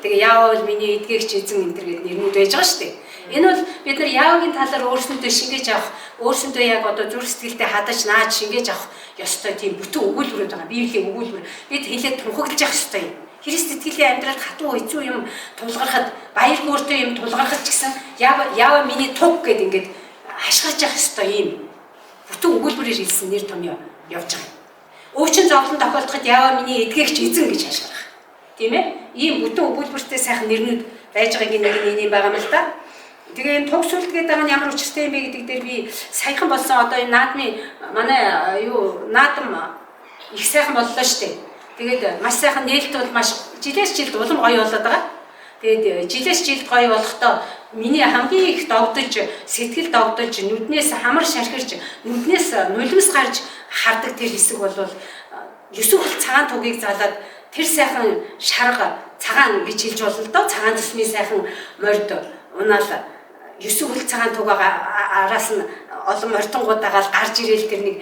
Speaker 1: Тэгээ Яава бол миний эдгэгч эзэн энэ төр гэдэг нэрнүүд байж байгаа шүү дээ. Энэ бол бид нар Яавагийн талаар өөрсөндөө шингээж авах, өөрсөндөө яг одоо зүрх сэтгэлдээ хадаж нааж шингээж авах ёстой тийм бүтэн өгүүлбэрүүд байгаа. Библийн өгүүлбэр бид хэлээд тунхаглаж явах ёстой юм. Христ итгэлийн амьдралд хатуу хэцүү юм тулгархад, баяр хөөртэй юм тулгархад ч гэсэн Яава миний туг гэд ингээд хашгирч явах ёстой юм. Бүтэн өгүүлбэрээр хэлсэн нэр том явж байгаа. Өөчн зовлон тохиолдоход Яава миний эдгэгч эзэн гэж хашгирах. Тийм ээ? Ийм бүтэн өгүүлбэртэй сайхан нэрнүүд байж байгаагийн нэг нь юм байгаа юм л да. Тэгээ энэ туг сүлд гэдэг нь ямар учиртай юм бэ гэдэг дээр би саяхан болсон одоо энэ наадмын манай наадам их сайхан боллоо шүү дээ. Тэгээд маш сайхан нээлт бол маш жилээс жилд улам гоё болоод байгаа. Тэгээд жилээс жилд гоё болохдоо миний хамгийн их догдож, сэтгэл догдож, нүднээс хамар шархирч, нүднээс нулимс гарч хардаг тэр хэсэг бол 9 хөл цагаан тугийг залаад тэр сайхан шарга цагаан гэж хэлж болно доо. Цагаан төсмийн сайхан морд унаал 9 хөл цагаан туг араас нь олон мордонгуудагаал гарч ирээл тэр нэг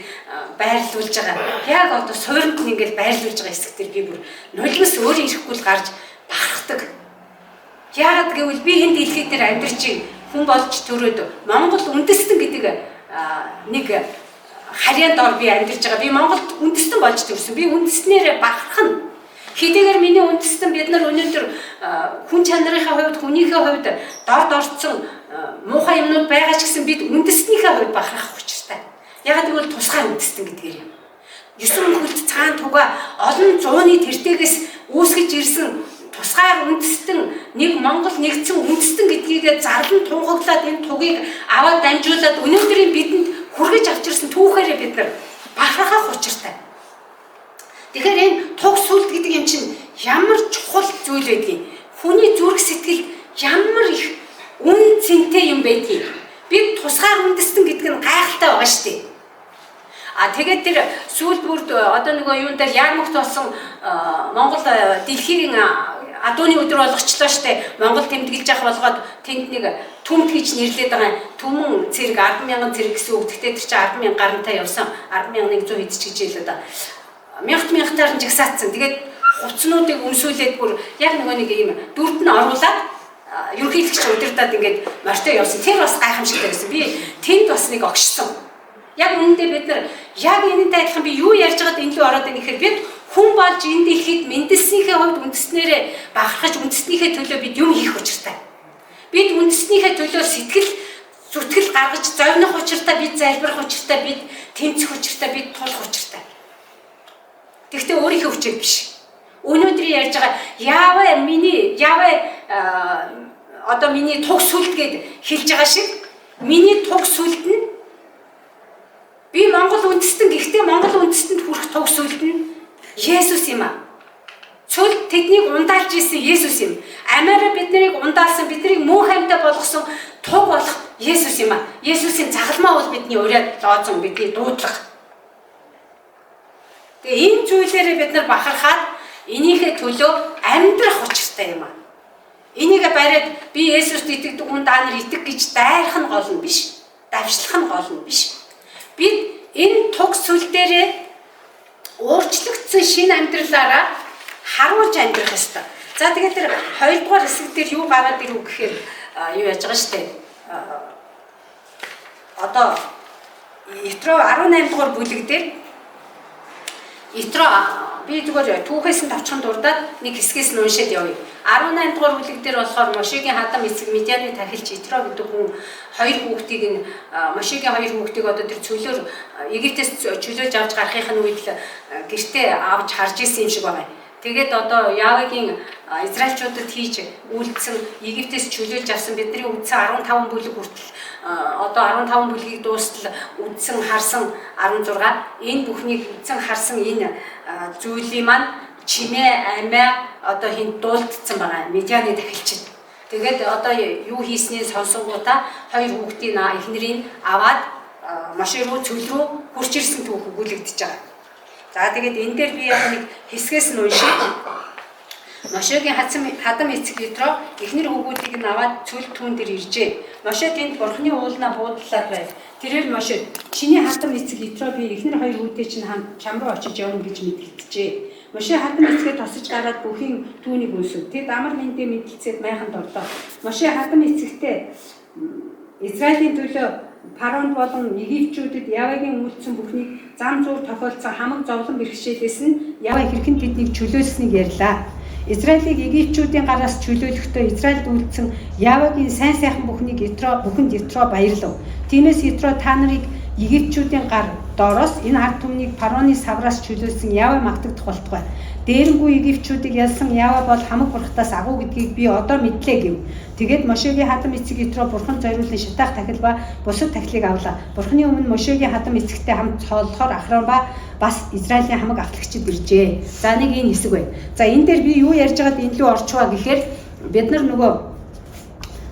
Speaker 1: байрлуулж байгаа. Яг одоо суурьнд нь ингээд байрлуулж байгаа хэсэг тэр би бүр нулимс өөрөө ирэхгүй л гарч бахархдаг. Яагаад гэвэл би энэ дэлхий дээр амьдарч хүн болж төрөөд Монгол үндэстэн гэдэг нэг харьяанд ор би амьдарч байгаа. Би Монголд үндэстэн болж төрсөн. Би үндэстнээр бахархна. Хэдийгээр миний үндэстэн бид нар өнөөдөр хүн чанарынхаа хувьд, хүнийхээ хувьд дорд орцсон муухай юмнууд байгаа ч гэсэн бид үндэстнийхээ хувьд бахархах учиртай. Ягаад гэвэл тусгай үндэстэн гэдгээр юм. 9 хөлт цагаан туга олон зууны тэртэгээс үүсгэж ирсэн тусгаар үндэстэн нэг Монгол нэгдсэн үндэстэн гэдгийг зарлан тунхаглаад энэ тугийг аваад дамжуулаад өнөөдрийн бидэнд хүргэж авч ирсэн түүхээрээ бид нар бахархах учиртай. Тэгэхээр энэ туг сүлд гэдэг юм чинь ямар чухал зүйл байдгийг, хүний зүрх сэтгэл ямар их үн цэнтэй юм байдгийг бид тусгаар үндэстэн гэдэг нь гайхалтай байгаа шүү дээ. Тэгээд тэр сүүлд бүрд одоо нөгөө юун дээр ярмагт болсон Монгол дэлхийн адууны өдөр болгочлоо штэ. Монгол тэмдэглэж явах болгоод тэнд нэг түмд гэж нэрлээд байгаа. Түмэн цэрэг 100000 цэрэг гэсэн үг. Гэхдээ тэр чинь 100000 гарантай явсан. 10100 хэд ч гэж хэлээ да. Мянгаар нь жагсаацсан. Тэгээд хувцнуудыг өмсүүлээд бүр яг нөгөө нэг юм дүрд нь оруулаад ерөнхийлөгч удирдаад ингээд морьтой явсан. Тэр бас гайхамшигтай байсан. Би тэнд бас нэг огшсон. Яг үүндээ бид нар яг энэтэй адилхан би юу ярьж байгаад энэ лөө ороод байна гэхээр бид хүн болж энэ дэлхийд үндэснийхээ хувьд үндэснээрээ бахархаж үндэснийхээ төлөө бид юм хийх учиртай. Бид үндэснийхээ төлөө сэтгэл зүтгэл гаргаж зовнох учиртай, бид залбирах учиртай, бид тэмцэх учиртай, бид тулах учиртай. Тэгвэл өөрийнхөө хүчээр биш. Өнөөдрийн ярьж байгаа яаваа миний туг сүлд гэд хэлж байгаа шиг миний туг сүлд нь би Монгол үндэстэн гэхдээ Монгол үндэстэнд хүрэх туг сүлд нь Есүс юм аа. Цүлд тэднийг ундаалж исэн Есүс юм. Амаараа биднийг ундаалсан, биднийг мөн хамтаа болгосон туг болох Есүс юм аа. Есүсийн загалмаа бол бидний ураад лооцсон бидний дуудлага. Тэгээ энэ зүйлээрээ бид нар бахархаад энийхээ төлөө амьдрах учиртай юм аа. Энийг бариад би Есүст итгэдэг хүн та нар итэг гэж дайрах нь гол нь биш. Давшлах нь гол нь биш. Бид энэ туг сүл дээрээ өөрчлөгдсөн шинэ амьдралаараа харуулж амьдрах ёстой. За тэгээд тэр 2 дугаар хэсэг дээр юу гараад ирв гэхээр юу яаж байгаа штэ. Одоо Итро 18 дугаар бүлэг дээр Итро би зүгээр түүхээс нь тавчхан дурдаад нэг хэсгээс нь уншаад явъя. 18 дугаар бүлэг дээр болохоор Мошегийн хадам эцэг Медианы тахилч Итро гэдэг хүн 2 хүүхдийг нь Мошегийн 2 хүүхдийг одоо тэр цөлөөр Египтээс чөлөөж авч гарахын үед л гэртээ авч харж исэн юм шиг байгаа. Тэгээд одоо Яавагийн Израильчуудад хийж үйлдсэн Египтээс чөлөөлж авсан бидний үдсэн 15 бүлэг хүртэл одоо 15 бүлгийг дуустал үдсэн харсан 16 энэ бүхнийг үдсэн харсан энэ зүйлийн маань чимээ амиа одоо хин дуулдсан байгаа Медианы тахилчид. Тэгээд одоо юу хийснийг сонсонгуудаа 2 хүүхдийн эхнэрийг аваад Моше руу цөл рүү хурж ирсэн түүх өгүүлэгдэж байгаа. За тэгээд энэ дээр би яг нэг хэсгээс нь уншия. Мошегийн хадам эцэг Итро эхнэр хүүгүүдийг нь аваад цөл түүн дээр иржээ. Моше тэнд бурхны уулнаа буудлаар байв. Тэрээр Моше чиний хадам эцэг Итро би эхнэр 2 хүүтэй чинь хамт чам руу очиж явна гэж мэдэгджээ.
Speaker 2: Моше хатан эцгээ тосож гараад бүхийн түүнийг үлсэв. Тэд амар мэндэ мэдлцээд майханд орлоо. Моше хатан эцэгтэй Израилийн төлөө Фаронд болон Египтчүүдэд Явагийн үйлдсэн бүхнийг зам зуур тохиолдсон хамаг зовлон бэрхшээлээс нь Ява хэрхэн тэднийг чөлөөлснийг ярьлаа. Израилийг Египтчүүдийн гараас чөлөөлөхдөө Израильд үйлдсэн Явагийн сайн сайхан бүхнийг бүхэнд Ятро баярлав. Тиймээс Ятро та нарыг Египтчүүдийн гар доороос энэ ард түмнийг Фароны савраас чөлөөлсөн Ява магтагдах болтугай. Дээрэнгүй Египтчүүдийг ялсан Ява бол хамаг бурхтаас агуу гэдгийг би одоо мэдлээ гэв. Тэгээд Мошегийн хатам эцэг Ятро бурхан зориулсан шатаах тахил ба бусад тахилыг авлаа. Бурханы өмнө Мошегийн хатам эцэгтэй хамт цоолохоор Ахрон ба бас Израилийн хамаг ахлагчид иржээ. За нэг энэ хэсэг бай. За энэ дээр би юу ярьж байгаад энэ лүү орчваа гэхээр бид нар нөгөө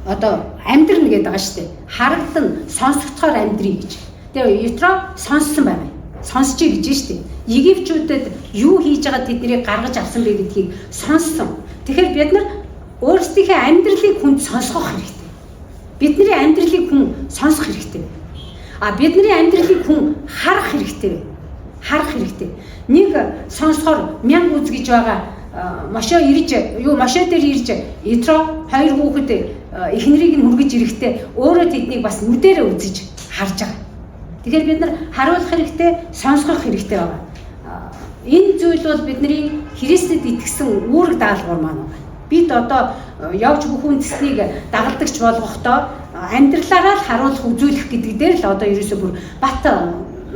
Speaker 2: одоо амьдрна гэдэг байгаа шүү дээ. Харагдан сонсогдохоор амьдрий гэж. Тэгээ Ятро сонссон байна. Сонсчий гэж шүү дээ. Египтчүүдэд юу хийж байгаа тэднийг гаргаж авсан бэ гэдгийг сонссон. Тэгэхээр бид нар өөрсдийнхээ амьдралыг хүнд сонсгох хэрэгтэй. Бидний амьдралыг хүн сонсох хэрэгтэй. Бидний амьдралыг хүн харах хэрэгтэй. Харах хэрэгтэй. Нэг сонсохоор 1000 үз гэж байгаа Моше дээр ирж Ятро хоёр хүүхэд эхнэрийг нь хүргэж ирэхдээ өөрөө тэднийг бас нүдэрээ үзэж харж байгаа. Тэгэхээр бид нар харуулах хэрэгтэй, сонсгох хэрэгтэй байна. Энэ зүйл бол бидний Христэд итгэсэн үүрэг даалгавар маань байна. Бид одоо явж бүхэн үндэснийг дагалдагч болгохдоо амьдралаараа л харуулах үзүүлэх гэдэг дээр л одоо ерөөсөө бүр бат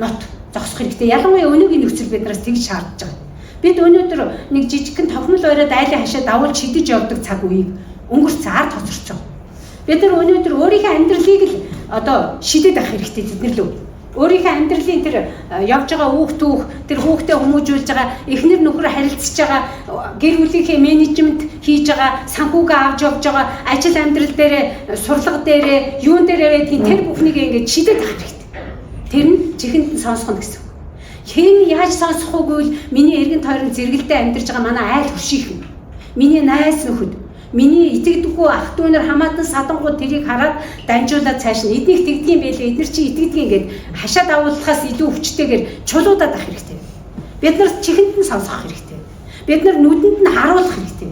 Speaker 2: нот зогсох хэрэгтэй. Ялангуяа өнөөгийн нөхцөл биднээс тэгж шаардж байгаа. Бид өнөөдөр нэг жижигхэн товхмол оройд айлын хашаа давуулж шидэж явдаг цаг үеийг өнгөрцөн ард хоцорч байгаа. Бид нар өнөөдөр өөрийнхөө амьдралыг л одоо шидэд авах хэрэгтэй бид нар л өөрийнхөө амьдралын тэр явж байгаа хүүхдүүх тэр хүүхдээ хүмүүжүүлж байгаа эхнэр нөхөр харилцаж байгаа гэр бүлийнхээ менежмент хийж байгаа санхүүгээ авч явж байгаа ажил амьдрал дээр сурлага дээр юун дээр байдгийг тэр бүхнийг ингэж шидэд авах хэрэгтэй. Тэр нь чихэнд сонсгоно гэсэн. Хэн яаж сонсох вэ гэвэл миний эргэн тойрон зэрэгэлдээ амьдарч байгаа манай айл хөшийнхэн, миний найз нөхөд, миний итгэдэггүй ах дүү нар хамаатан садангууд тэрийг хараад дамжуулаад цааш нь эднийг тэгдгийм байлээ, эднэр чи итгэдэг ингээд хашаа давуулахаас илүү хүчтэйгээр чулуудаад авах хэрэгтэй. Бид нар чихэнд нь сонсох хэрэгтэй. Бид нар нүдэнд нь харуулах хэрэгтэй.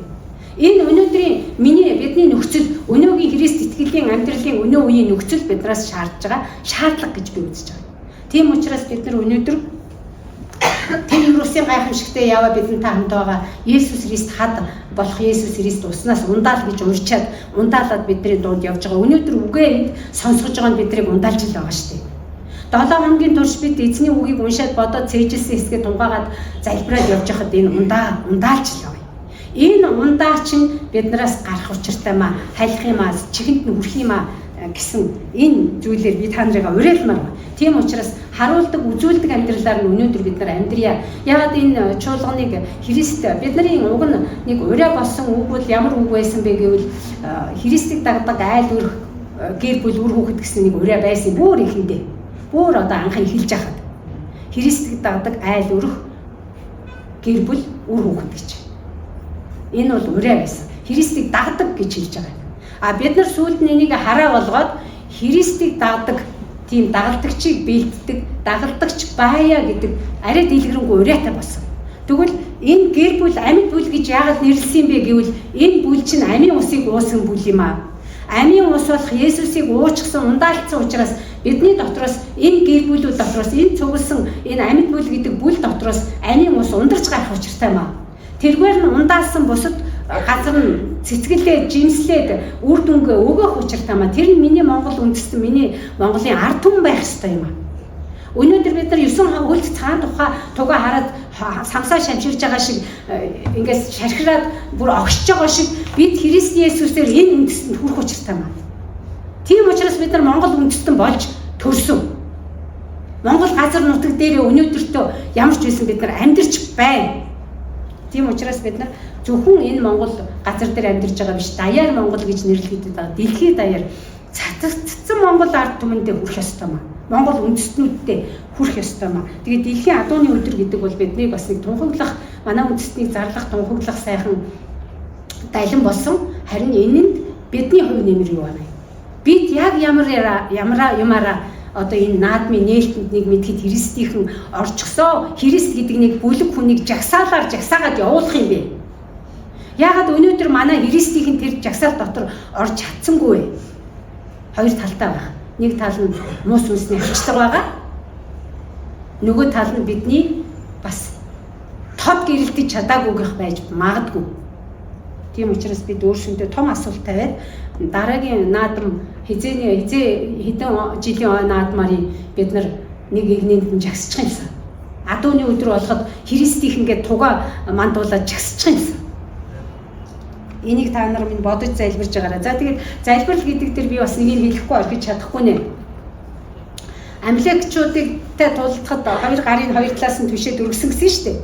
Speaker 2: Энэ өнөөдрийн бидний нөхцөл, өнөөгийн Христ итгэлийн амьдралын өнөө үеийн нөхцөл биднээс шаардж байгаа шаардлага гэж би үзэж байгаа. Тийм учраас бид нар өнөөдөр тэр Иерусалим гайхамшигтай яваа бидэнтэй хамт байгаа Есүс Христ хад болох Есүс Христ уснаас ундаал гэж урьчаад ундаалаад бидний дунд явж байгаа. Өнөөдөр үгээ энд сонсгож байгаа нь биднийг ундаалж л байгаа шүү дээ. 7 хоногийн турш бид эзний үгийг уншаад бодоод цээжилсэн хэсгээ тунгаагаад залбираад явж байхад энэ ундаалж л байгаа. Энэ ундаа чинь биднээс гарах учиртай маа, халих юм аа, чихэнд нь хүрх юм аа гэсэн энэ зүйлээр би та нарыг уриалмаар байна. Тийм учраас харуулдаг, үзүүлдэг амьдралаар нь өнөөдөр бид нар амьдрья. Ягаад энэ чуулганыг Христ бидний уг нь нэг ураа болсон үг бол ямар үг байсан бэ гэвэл Христийг дагдаг айл өрх гэр бүл үр хүүхэд гэсэн нэг ураа байсан. Бүр ихэндээ. Бүр одоо анхан эхэлж байхад Христийг дагдаг айл өрх гэр бүл үр хүүхэд гэж. Энэ бол ураа байсан. Христийг дагдаг гэж хэлж байгаа. Бид нар сүүлд нь энийг хараа болгоод Христийг дагдаг тийм дагалдагчийг бэлддэг, дагалдагч баая гэдэг арай дэлгэрэнгүй ураатай болсон. Тэгвэл энэ гэр бүл амьд бүл гэж яагаад нэрлсэн бэ гэвэл энэ бүл чинь амийн усыг уусан бүл юм аа. Амийн ус болох Есүсийг уучсан, ундаалцсан учраас бидний дотроос энэ гэр бүлүүд дотроос энэ цугласан энэ амьд бүл гэдэг бүл дотроос амийн ус ундарч гарах учиртай маа. Тэргээр нь ундаалсан бусад газар нь цэцгэлээ, жимслээд үр дүнгээ өгөх учиртай маа. Тэр нь миний Монгол үндэстэн, миний Монголын ард түмэн байх ёстой юм аа. Өнөөдөр бид нар 9 хөлт цагаан тугаа хараад самсаа шамширж байгаа шиг ингээс шархираад бүр огшиж байгаа шиг бид Христ Есүсээр энэ үндэстэнд хүрэх учиртай маа. Тийм учраас бид нар Монгол үндэстэн болж төрсөн. Монгол газар нутаг дээр өнөөдөртөө ямар ч байсан бид нар амьдарч байна. Тийм учраас бид нар зөвхөн энэ Монгол газар дээр амьдарч байгаа биш, даяар Монгол гэж нэрлэгдэж байгаа. Дэлхийд даяар цацагдсан Монгол ард түмэндээ хүрэх ёстой маа. Монгол үндэстнүүдтэй хүрэх ёстой маа. Тэгээд дэлхийн адууны өдөр гэдэг бол бидний бас нэг тунхаглах, манай үндэстнийг зарлах, тунхаглах сайхан далин болсон. Харин энэнд бидний хувь нэмэр юу байна? Бид яг ямар юмараа одоо энэ наадмын нээлтэнд нэг мэдхэд Христийнхэн орчихсоо Христ гэдэг нэг бүлэг хүнийг жагсаагаад явуулах юм бэ? Яагаад өнөөдөр манай Христийнхэн тэр жагсаал дотор орж чадсангүй вэ? Хоёр талтай байна. Нэг тал нь муу сүнсний хвчлэг байгаа. Нөгөө тал нь бидний бас тод гэрэлтэж чадаагүйгийнх байж магадгүй. Тийм учраас бид өөрсөндөө том асуулт тавиад дараагийн наадам хэдэн жилийн наадмаар бид нар нэг игнэнд нь жагсчих юмсан. Адууны өдөр болоход Христийнхэн туга мандуулаад жагсчих юмсан. Энийг та нар минь бодож залбирж байгаарай. За тэгээд залбирал гэдэг дээр би бас нэгийг хэлэхгүй орхиж чадахгүй нэ. Амликчуудтай тулдахад хоёр гарын хоёр талаас нь түшээд өргөсөн гэсэн шүү дээ.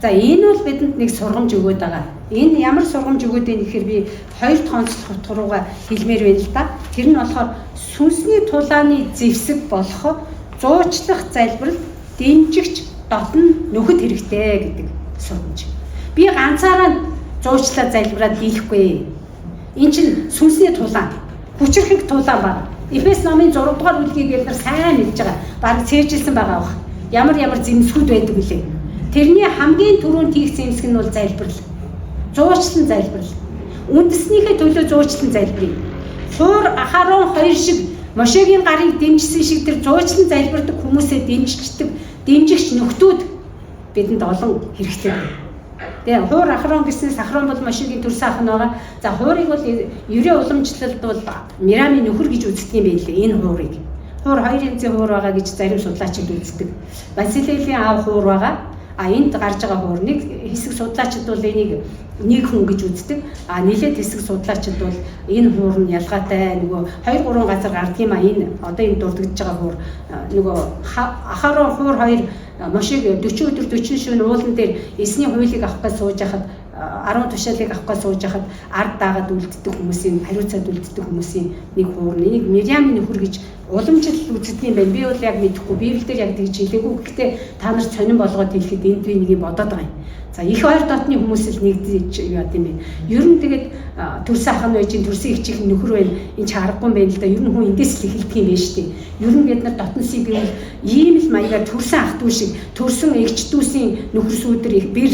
Speaker 2: За энэ бол бидэнд нэг сургамж өгөөд байгаа. Энэ ямар сургамж өгөөд байна гэхээр би хоёр тооцоолох утгааруугаа хэлмээр байна л да. Тэр нь болохоор сүнсний тулааны зэвсэг болох зуучлах залбирал дэмжигч дотн нөхөд хэрэгтэй гэдэг сургамж. Би ганцаараа зуучлаа залбираад дийлэхгүй. Энэ чинь сүнсний тулаан, хүчрхэг тулаан байна. Эфес номын 6 дугаар бүлгийг бид нар сайн мэдж байгаа. Бараг цээжилсэн байгаа бах. Ямар зэмсгүүд байдаг вүлээ. Тэрний хамгийн түрүүнд хийх зэмсэг нь бол залбирал. Зуучлан залбирал. Үндэснийхээ төлөө зуучлан залбирая. Хуур Ахарон хоёр шиг Мошегийн гарыг дэмжсэн шиг тэр зуучлан залбирдаг хүмүүсээ дэмжигч нөхдүүд бидэнд олон хэрэгтэй. Тэгээ хуур Ахарон гэснээс Ахарон бол Мошегийн төрсөн ах нь байгаа. За хуурыг бол еврей уламжлалд бол Мирамын нөхөр гэж үздэг юм байлээ. Энэ хуурыг. Хуур хоёр янзын хуур байгаа гэж зарим судлаачид үздэг. Басилелийн аав хуур байгаа. Энд гарч байгаа хуур нэг хэсэг судлаачид бол энийг нэг хүн гэж үздэг. Нэлээд хэсэг судлаачид бол энэ хуур нь ялгаатай нөгөө 2-3 газар гардаг юм энэ одоо энэ дурддагдж байгаа хуур нөгөө Ахарон хуур хоёр Мошег 40 өдөр 40 шөнө уулан дээр эсний хуулийг авах гэж сууж хахад 10 тушаалыг авах гэж сууж хахад ард даагаад үлддэг хүмүүсийн хариуцаад үлддэг хүмүүсийн нэг хуур. Энийг Мириамын нөхөр гэж уламжлал үздэг юм байна. Би бол яг мэдэхгүй. Библиэр яг тэгж хэлээгүй. Гэхдээ та нар сонирн болгоод хэлэхэд энд би нэгийг бодоод байгаа юм. За их хоёр дотны хүмүүс л нэгдэж яа гэм бэ. Ер нь тэгээд төрсөн ах нь байж, төрсөн ихчийн нөхөр байна. Энэ ч аргагүй юм байна л да. Ер нь хүн эндээс л эхэлдэг юм байна шүү дээ. Ер нь бид нар дотносыг гэвэл ийм л маягаар төрсөн ах дүү шиг, төрсөн эгч дүүсийн нөхөрсүүдэр их бэр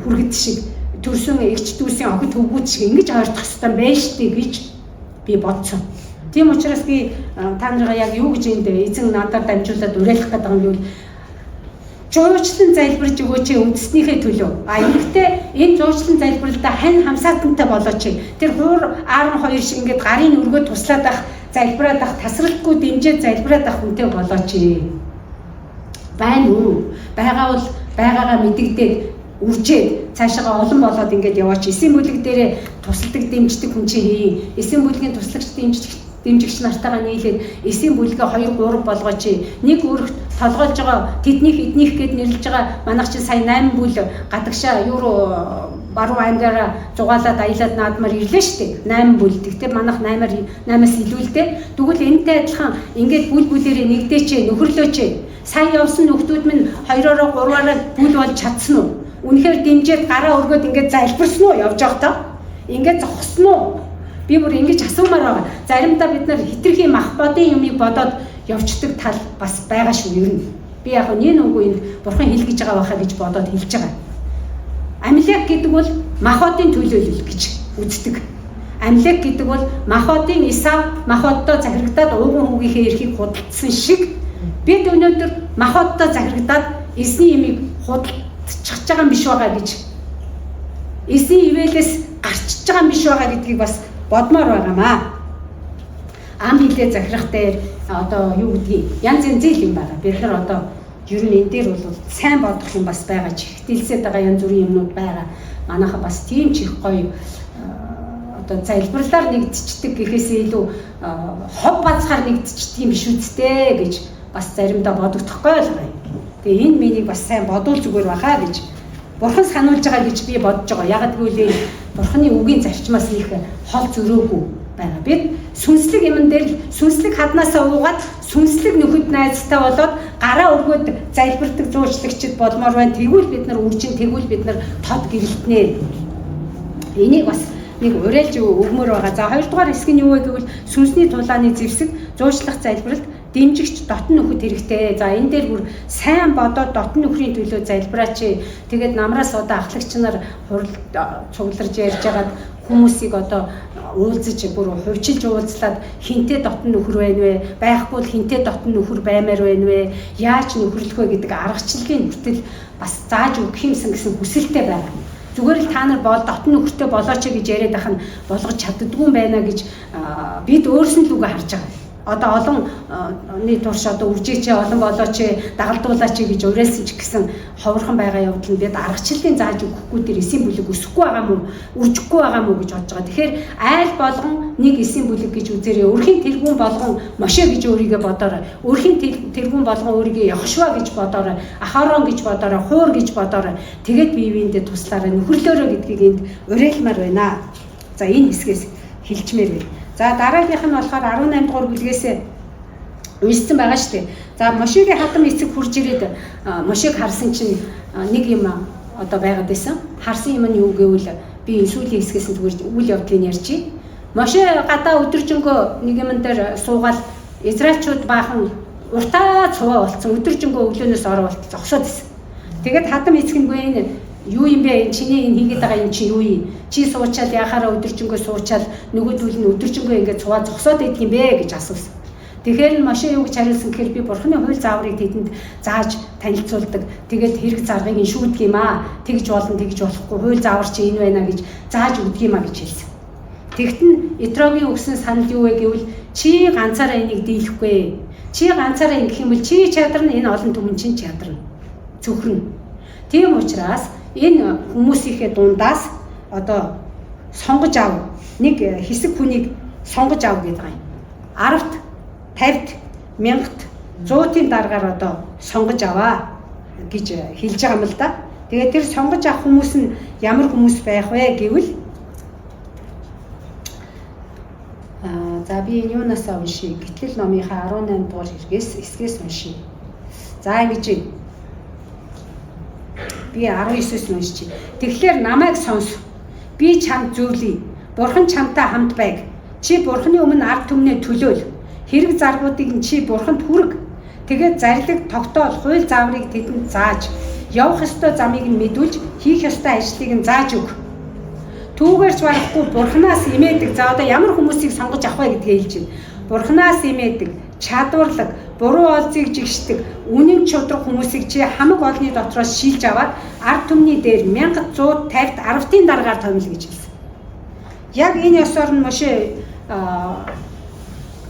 Speaker 2: хүргэд шиг, төрсөн эгч дүүсийн охид хөвгүүд шиг ингэж ойртох хэрэгтэй байж тээ гэж би бодсон. Тийм учраас би та нараа яг юу гэж энд эзэн надаар дамжуулаад уриалах гэдэг юм бол зуучлан залбирж өгөөч үндэснийхээ төлөө. Ингэхдээ энэ зуучлан залбиралдаа хань хамсаатантай болооч. Тэр хуур Аарон хоёр шиг ингээд гарын өргөө туслаад ах, залбираад ах, тасралтгүй дэмжиж залбираад ах хүнтэй болооч. Байна уу? Байгаа бол байгаагаа мэдэгдээд үржээд цаашаа олон болоод ингээд яваач. Эсийн бүлэг дээрээ тусалдаг дэмждэг хүн чинь хийн. Эсийн бүлгийн туслагч дэмжигч нартайгаа нийлээд эсийн бүлгээ 2-3 болгооч. Нэг өргөт толгойлж байгаа тэднийх гэд нэрлэж байгаа манайх чинь сая 8 бүл гадагшаа евро баруун ангиараа зугаалаад аялаад наадмаар ирлээ шүү дээ. 8 бүл. Тэгтээ манайх 8-аас илүү л дээ. Тэгвэл энэтэй адилхан ингээд бүл бүлээрээ нэгдээч, нөхөрлөөч. Сайн явсан нөхдүүд минь 2-ороо 3-аараа бүл болж чадсан уу? Үнэхээр дэмжиж гараа өргөд ингээд залбирсан уу явж байхдаа? Ингээд зогссон уу? Би бүр ингэж асуумаар байгаа. Заримдаа бид нар хитрхи мах бодын юмыг бодоод явцдаг тал бас байгаа шүү ер нь. Би яг нэг үгүй энд бурхан хэлгэж байгаа байхаа гэж бодоод хэлж байгаа. Амлик гэдэг бол махотын төлөөлөл гэж үздэг. Амлик гэдэг бол махотын Исав махоттой захирагдаад ууган хүүгийнхээ эрхийг худалдсан шиг бид өнөөдөр махоттой захирагдаад эсний имийг худалдчихж байгаа юм биш байгаа гэж. Эсний ивэлээс гарчиж байгаа юм биш байгаа гэдгийг бас бодмоор байгаамаа. Ам хилээ захирах дээр одоо юу гэдгийг янз янзын юм байгаа. Бид нар одоо ер нь энэ дээр бол сайн бодох юм бас байгаа. Чихтэлсэд байгаа янз бүрийн юмнууд байгаа. Манайха бас тийм чих гоё одоо залбирлаар нэгдчихдэг гэхээсээ илүү хов бацхаар нэгдчихдэг юм биш үсттэй гэж бас заримдаа бодогдохгүй л байгаа. Тэгээ энэ миний бас сайн бодвол зүгээр байхаа гэж бурхан сануулж байгаа гэж би бодож байгаа. Яг гэвэл бурханы үгийн зарчмаас их хол зөрөөгүй байна. Бид сүнслэг юмн дээр сүнслэг хаднаасаа уугаад сүнслэг нөхөд найзтай болоод гараа өргөд залбирдаг зуучлагчд болмоор байна. Тэгвэл бид нар үржин, тэгвэл бид нар тод гэрэлтнэ. Энийг бас нэг уриалж өгмөр байгаа. За хоёрдугаар хэсэг нь юу вэ гэвэл сүнсний тулааны зэвсэг зуучлах залбиралд дэмжигч дотн нөхөд хэрэгтэй. За энэ дээр бүр сайн бодоод дотн нөхрийн төлөө залбираач. Тэгээд намраас одоо ахлагч нар хурал цугларж ярьж байгаад хүмүүсийг одоо уулзаж бүр хувьчилж уулзлаад хинтээ дотн нөхөр байна вэ? Байхгүй бол хинтээ дотн нөхөр баймаар байна вэ? Яаж нөхөрлөх вэ гэдэг аргачлалын хүртэл бас зааж өгөх юмсан гэсэн хүсэлтэй байна. Зүгээр л та нар дотн нөхөртэй болооч гэж яриад ах нь болгож чаддгүй байна гэж бид өөрснөө л үгээ харж байгаа. Одоо олон турш одоо үржээч олон болооч дагалдуулаач гэж уриалсан ч гэсэн ховорхон байгаа явдал нь бид аргачлалын зааж өгөхгүй тэр эсийн бүлэг өсөхгүй байгаа мó үржихгүй байгаа мó гэж бодож байгаа. Тэгэхээр айл болгон нэг эсийн бүлэг гэж үзээрэй. Өрхийн тэргүүн болгон мошоо гэж өөрийгөө бодоорой. Өрхийн тэргүүн болгон өөрийгөө Яхошва гэж бодоорой. Ахарон гэж бодоорой. Хуур гэж бодоорой. Тэгээд бие биендээ туслаарай. Нөхөрлөөрөө гэдгийг энд уриалмаар байна. За энэ хэсгээс хэлчмээр байна. За дараагийнх нь болохоор 18 дугаар бүлгээс уншсан байгаа шүү дээ. За Мошегийн хатам эцэг хурж ирээд Мошег харсан чинь нэг юм одоо байгаад байсан. Харсан юм нь юу гэвэл би сүүлийн хэсгээс нь зүгээр үйл явдлыг ярьчих. Моше гадаа өдөржингөө нэг юм дээр суугаад Израильчууд баахан уртаа цуваа болцсон. Өдөржингөө өглөөнөөс ороо болцсон. Зогсоод байсан. Тэгээд хатам эцэг нь гээ юу юм бэ? Чиний энэ хийгээд байгаа юм чи юу юм? Чи суучаал яхаараа өдөржингөө суучаал нөгөөдөл нь өдөржингөө ингээд цуваа зогсоод идэх юм бэ гэж асуусан. Тэгэхээр Моше юу гэж хариулсан гэхээр би Бурханы хууль зааврыг тэдэнд зааж танилцуулдаг. Тэгээд хэрэг заргыг нь шүүдэг юм аа. Тэгж болно, тэгж болохгүй. Хууль заавар чи энэ байна гэж зааж өгдөг юм аа гэж хэлсэн. Тэгтэн Итрогийн өгсөн санал юу вэ гэвэл чи ганцаараа энийг дийлэхгүй. Чи ганцаараа ингэх юм бол чи чадарна, энэ олон түмэн чинь чадарна. Цөхрөн. Тийм учраас энэ хүмүүсийнхээ дундаас одоо сонгож ав. Нэг хэсэг хүнийг сонгож ав гэдэг юм. 10-т, 50-т, 1000-т, 100-ийн дараагаар одоо сонгож аваа гэж хэлж байгаа юм л да. Тэгээд тэр сонгож авах хүмүүс нь ямар хүмүүс байх вэ гэвэл за би энэ юунаас уншия? Гэтэл номынхаа 18 дугаар хэсгээс уншия. За ингэж би 19-с уншчих. Тэгэхээр намайг сонс. Би чамд зөвлөе. Бурхан чамтай хамт байг. Чи Бурханы өмнө ард түмнээ төлөөл. Хэрэг заргуудыг нь чи Бурханд хүрэг. Тэгээд зарлиг тогтоол хууль зааврыг тэдэнд зааж, явах ёстой замыг нь мэдүүлж, хийх ёстой ажлыг нь зааж өг. Түүгээрч барахгүй Бурханаас имээдэг. За одоо ямар хүмүүсийг сонгож авах вэ гэдгийг хэлж байна. Бурханаас имээдэг, чадварлаг, буруу олзыг жигшдэг, үнэн чудраг хүмүүсийг чи хамаг олны дотроос шилж аваад ард түмний дээр 1150-т 10-ийн дараагаар томил гэж хэлсэн. Яг энэ ёсоор нь Моше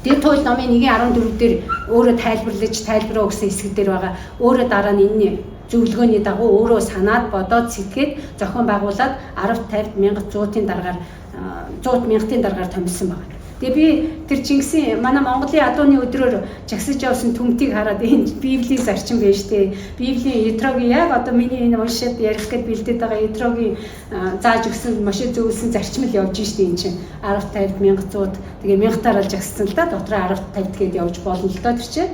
Speaker 2: Дэд туйл номын 1:14 дээр өөрөө тайлбараа өгсөн хэсэг дээр байгаа. Өөрөө дараа нь энэ зөвлөгөөний дагуу өөрөө санаад бодоод сэтгэхэд зохион байгуулад 10, 50, 1000, 100-ийн дараагаар 100 1000-ийн дараагаар томилсон байна. Тэгээ би тэр Чингисийн манай Монголын адууны өдрөөр жагсаж явсан түмтийг хараад энэ Библийн зарчим байна штэ. Библийн Итрогийн яг одоо миний энэ уншаад ярих гээд бэлдээд байгаа Итрогийн зааж өгсөн Моше зөвлөсөн зарчим л явж штэ энэ чинь 10, 50, 1100 тэгээ 1000-аар л жагссан л да. Дотроо 10, 50 гээд явж болно л доо тэр чинь.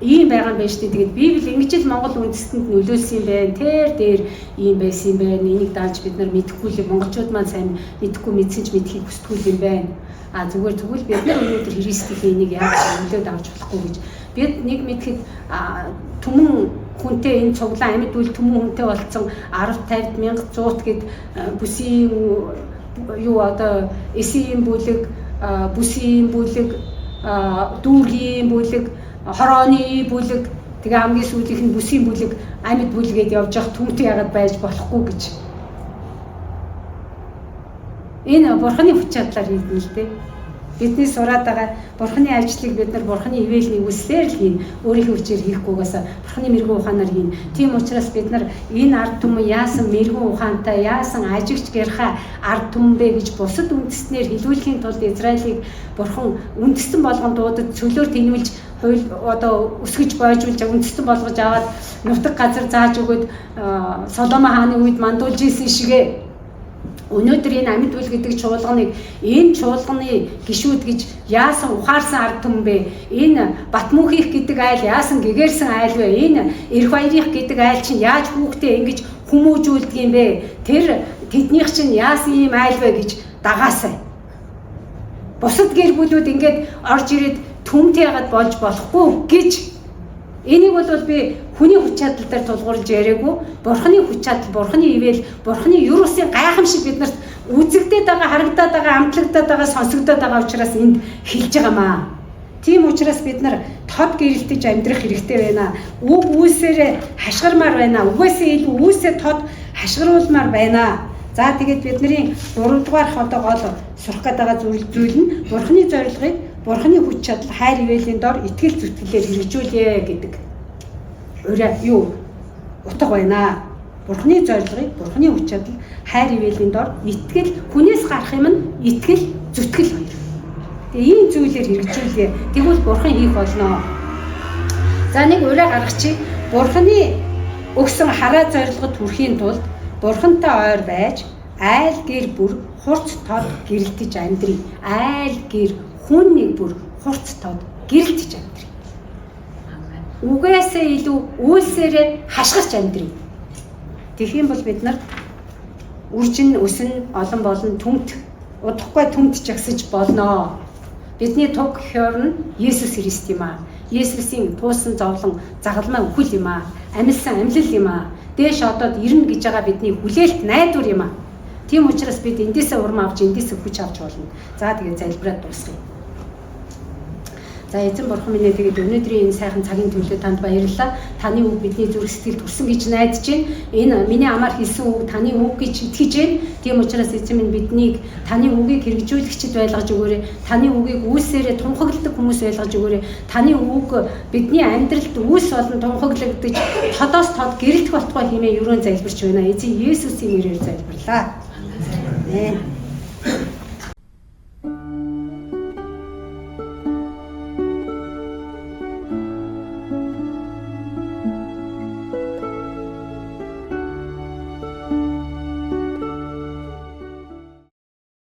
Speaker 2: Ийм байгаа юм байна штэ. Тэгээд Библи ингэж л Монгол үндэстэнд нөлөөлсөн юм байна. Тэр дээр ийм байсан юм байна. Энийг дааж бид нар мэдэхгүй л монголчууд маань сайн мэдэхгүй мэдсэн ч мэдхийг хүсдэггүй юм байна. Зүгээр бид нар өнөөдөр Христийн энийг яаж нөлөөд авч болохгүй гэж бид нэг мэдхэд түмэн хүнтэй энэ цуглаан амьд үйл түмэн хүнтэй болцсон 10, 50, 1000, 100 гэд бүсийн юу одоо эсийн бүлэг, бүсийн бүлэг, дүүргийн бүлэг, хорооны бүлэг тэгээ хамгийн сүүлийнх нь бүсийн бүлэг, амьд бүлгээд явж явах түмтэй ягаад байж болохгүй гэж энэ Бурханы хүч чадлаар хийдэн л дээ. Бидний сураад байгаа Бурханы ажлыг бид нар Бурханы ивэлний үслээр л хийн. Өөрийнхөө хүчээр хийхгүйгээс Бурханы мэрэгэн ухаанаар хийн. Тийм учраас бид нар энэ ард түмэн яасан мэрэгэн ухаантай, яасан ажигч гэрхаа ард түмэн бэ гэж бусад үндэстнэр хэлүүлэхийн тулд Израилийг Бурхан үндэстэн болгон дуудад цөлөөр тэнүүлж хууль одоо өсгөж бойжуулж үндэстэн болгож аваад нутаг газар зааж өгөөд Соломон хааны үед мандуулж исэн шигэ өнөөдөр энэ амьд үйл гэдэг чуулганыг энэ чуулганы гишүүд гэж яасан ухаарсан ард түмэн бэ? Энэ Батмүхих гэдэг айл яасан гэгэрсэн айл вэ? Энэ Эрх баярих гэдэг айл чинь яаж хүүхдээ ингэж хүмүүжүүлдэг юм бэ? Тэр тэднийх чинь яасан ийм айл вэ гэж дагаасай. Бусад гэр бүлүүд ингэж орж ирээд түмтэй ягаад болж болохгүй гэж энийг бол би хүний хүч чадал дээр тулгуурлаж яриаггүй. Бурхны хүч чадал, бурхны ивэл, бурхны юр усын гайхамшиг биднэрт үзэгдээд байгаа, харагдаад байгаа, амтлагдаад байгаа, сонсогдоод байгаа учраас энд хэлж байгаамаа. Тийм учраас бид нар тод гэрэлтэж амьдрах хэрэгтэй байна. Үг үүсээрээ хашгирмаар байна. Үгээсээ илүү үүсээ тод хашгируулмаар байна. За тэгээд бидний 3 дугаар одоо гол сурах гээд байгаа зүйл нь бурхны зорилгыг, бурхны хүч чадал, хайр ивэлийн дор итгэл зүтгэлээр хэрэгжүүлье гэдэг. Юу утга байна. Бурхны зорилгыг, бурхны хүч чадал, хайр ивэлийн дор итгэл, хүнээс гарах юм нь итгэл, зүтгэл хоёр. Тэгээ ийм зүйлээр хэрэгжүүлье. Тэгвэл бурхан хийх болно. За нэг ураа гаргачих. Бурханы өгсөн хараа зорилгод хүрэхийн тулд бурхантай ойр байж айл гэр бүр хурц тод гэрэлтэж амьдрий. Айл гэр хүн нэг бүр хурц тод гэрэлтэж амьдрий. Үгээсээ илүү үйлсээрээ хашгирч амьдрий. Тэгэх юм бол бид нар үржин өсөн олон болон түмт удахгүй түмт жагсаж болно. Бидний туг хёр нь Есүс Христ юм аа. Есүсийн туусан зовлон загалмай үхэл юм аа. Амьлсан амьлал юм аа. Дээш одоод ирнэ гэж байгаа бидний хүлээлт найдвар юм аа. Тийм учраас бид эндээсээ урам авч эндээсээ хүч авч болно. За тэгээд залбираад дуусгая. За эзэн бурхан минь тэгээд өнөөдрийн энэ сайхан цагийн төлөө танд баярлалаа. Таны үг бидний зүрх сэтгэлд хүрсэн гэж найдаж байна. Энэ миний амаар хэлсэн үг таны үг гэж итгэж байна. Тийм учраас эзэн минь биднийг таны үгийг хэрэгжүүлэгчд байлгаж өгөөрэй. Таны үгийг үйлсээрээ тунхагладаг хүмүүс байлгаж өгөөрэй. Таны үг бидний амьдралд үйлс болон тунхаглагдаж тодоос тод гэрэлтэх болтугай хэмээн өрөөн залбирч байна. Эзэн Есүсийн нэрээр залбирлаа. Амен.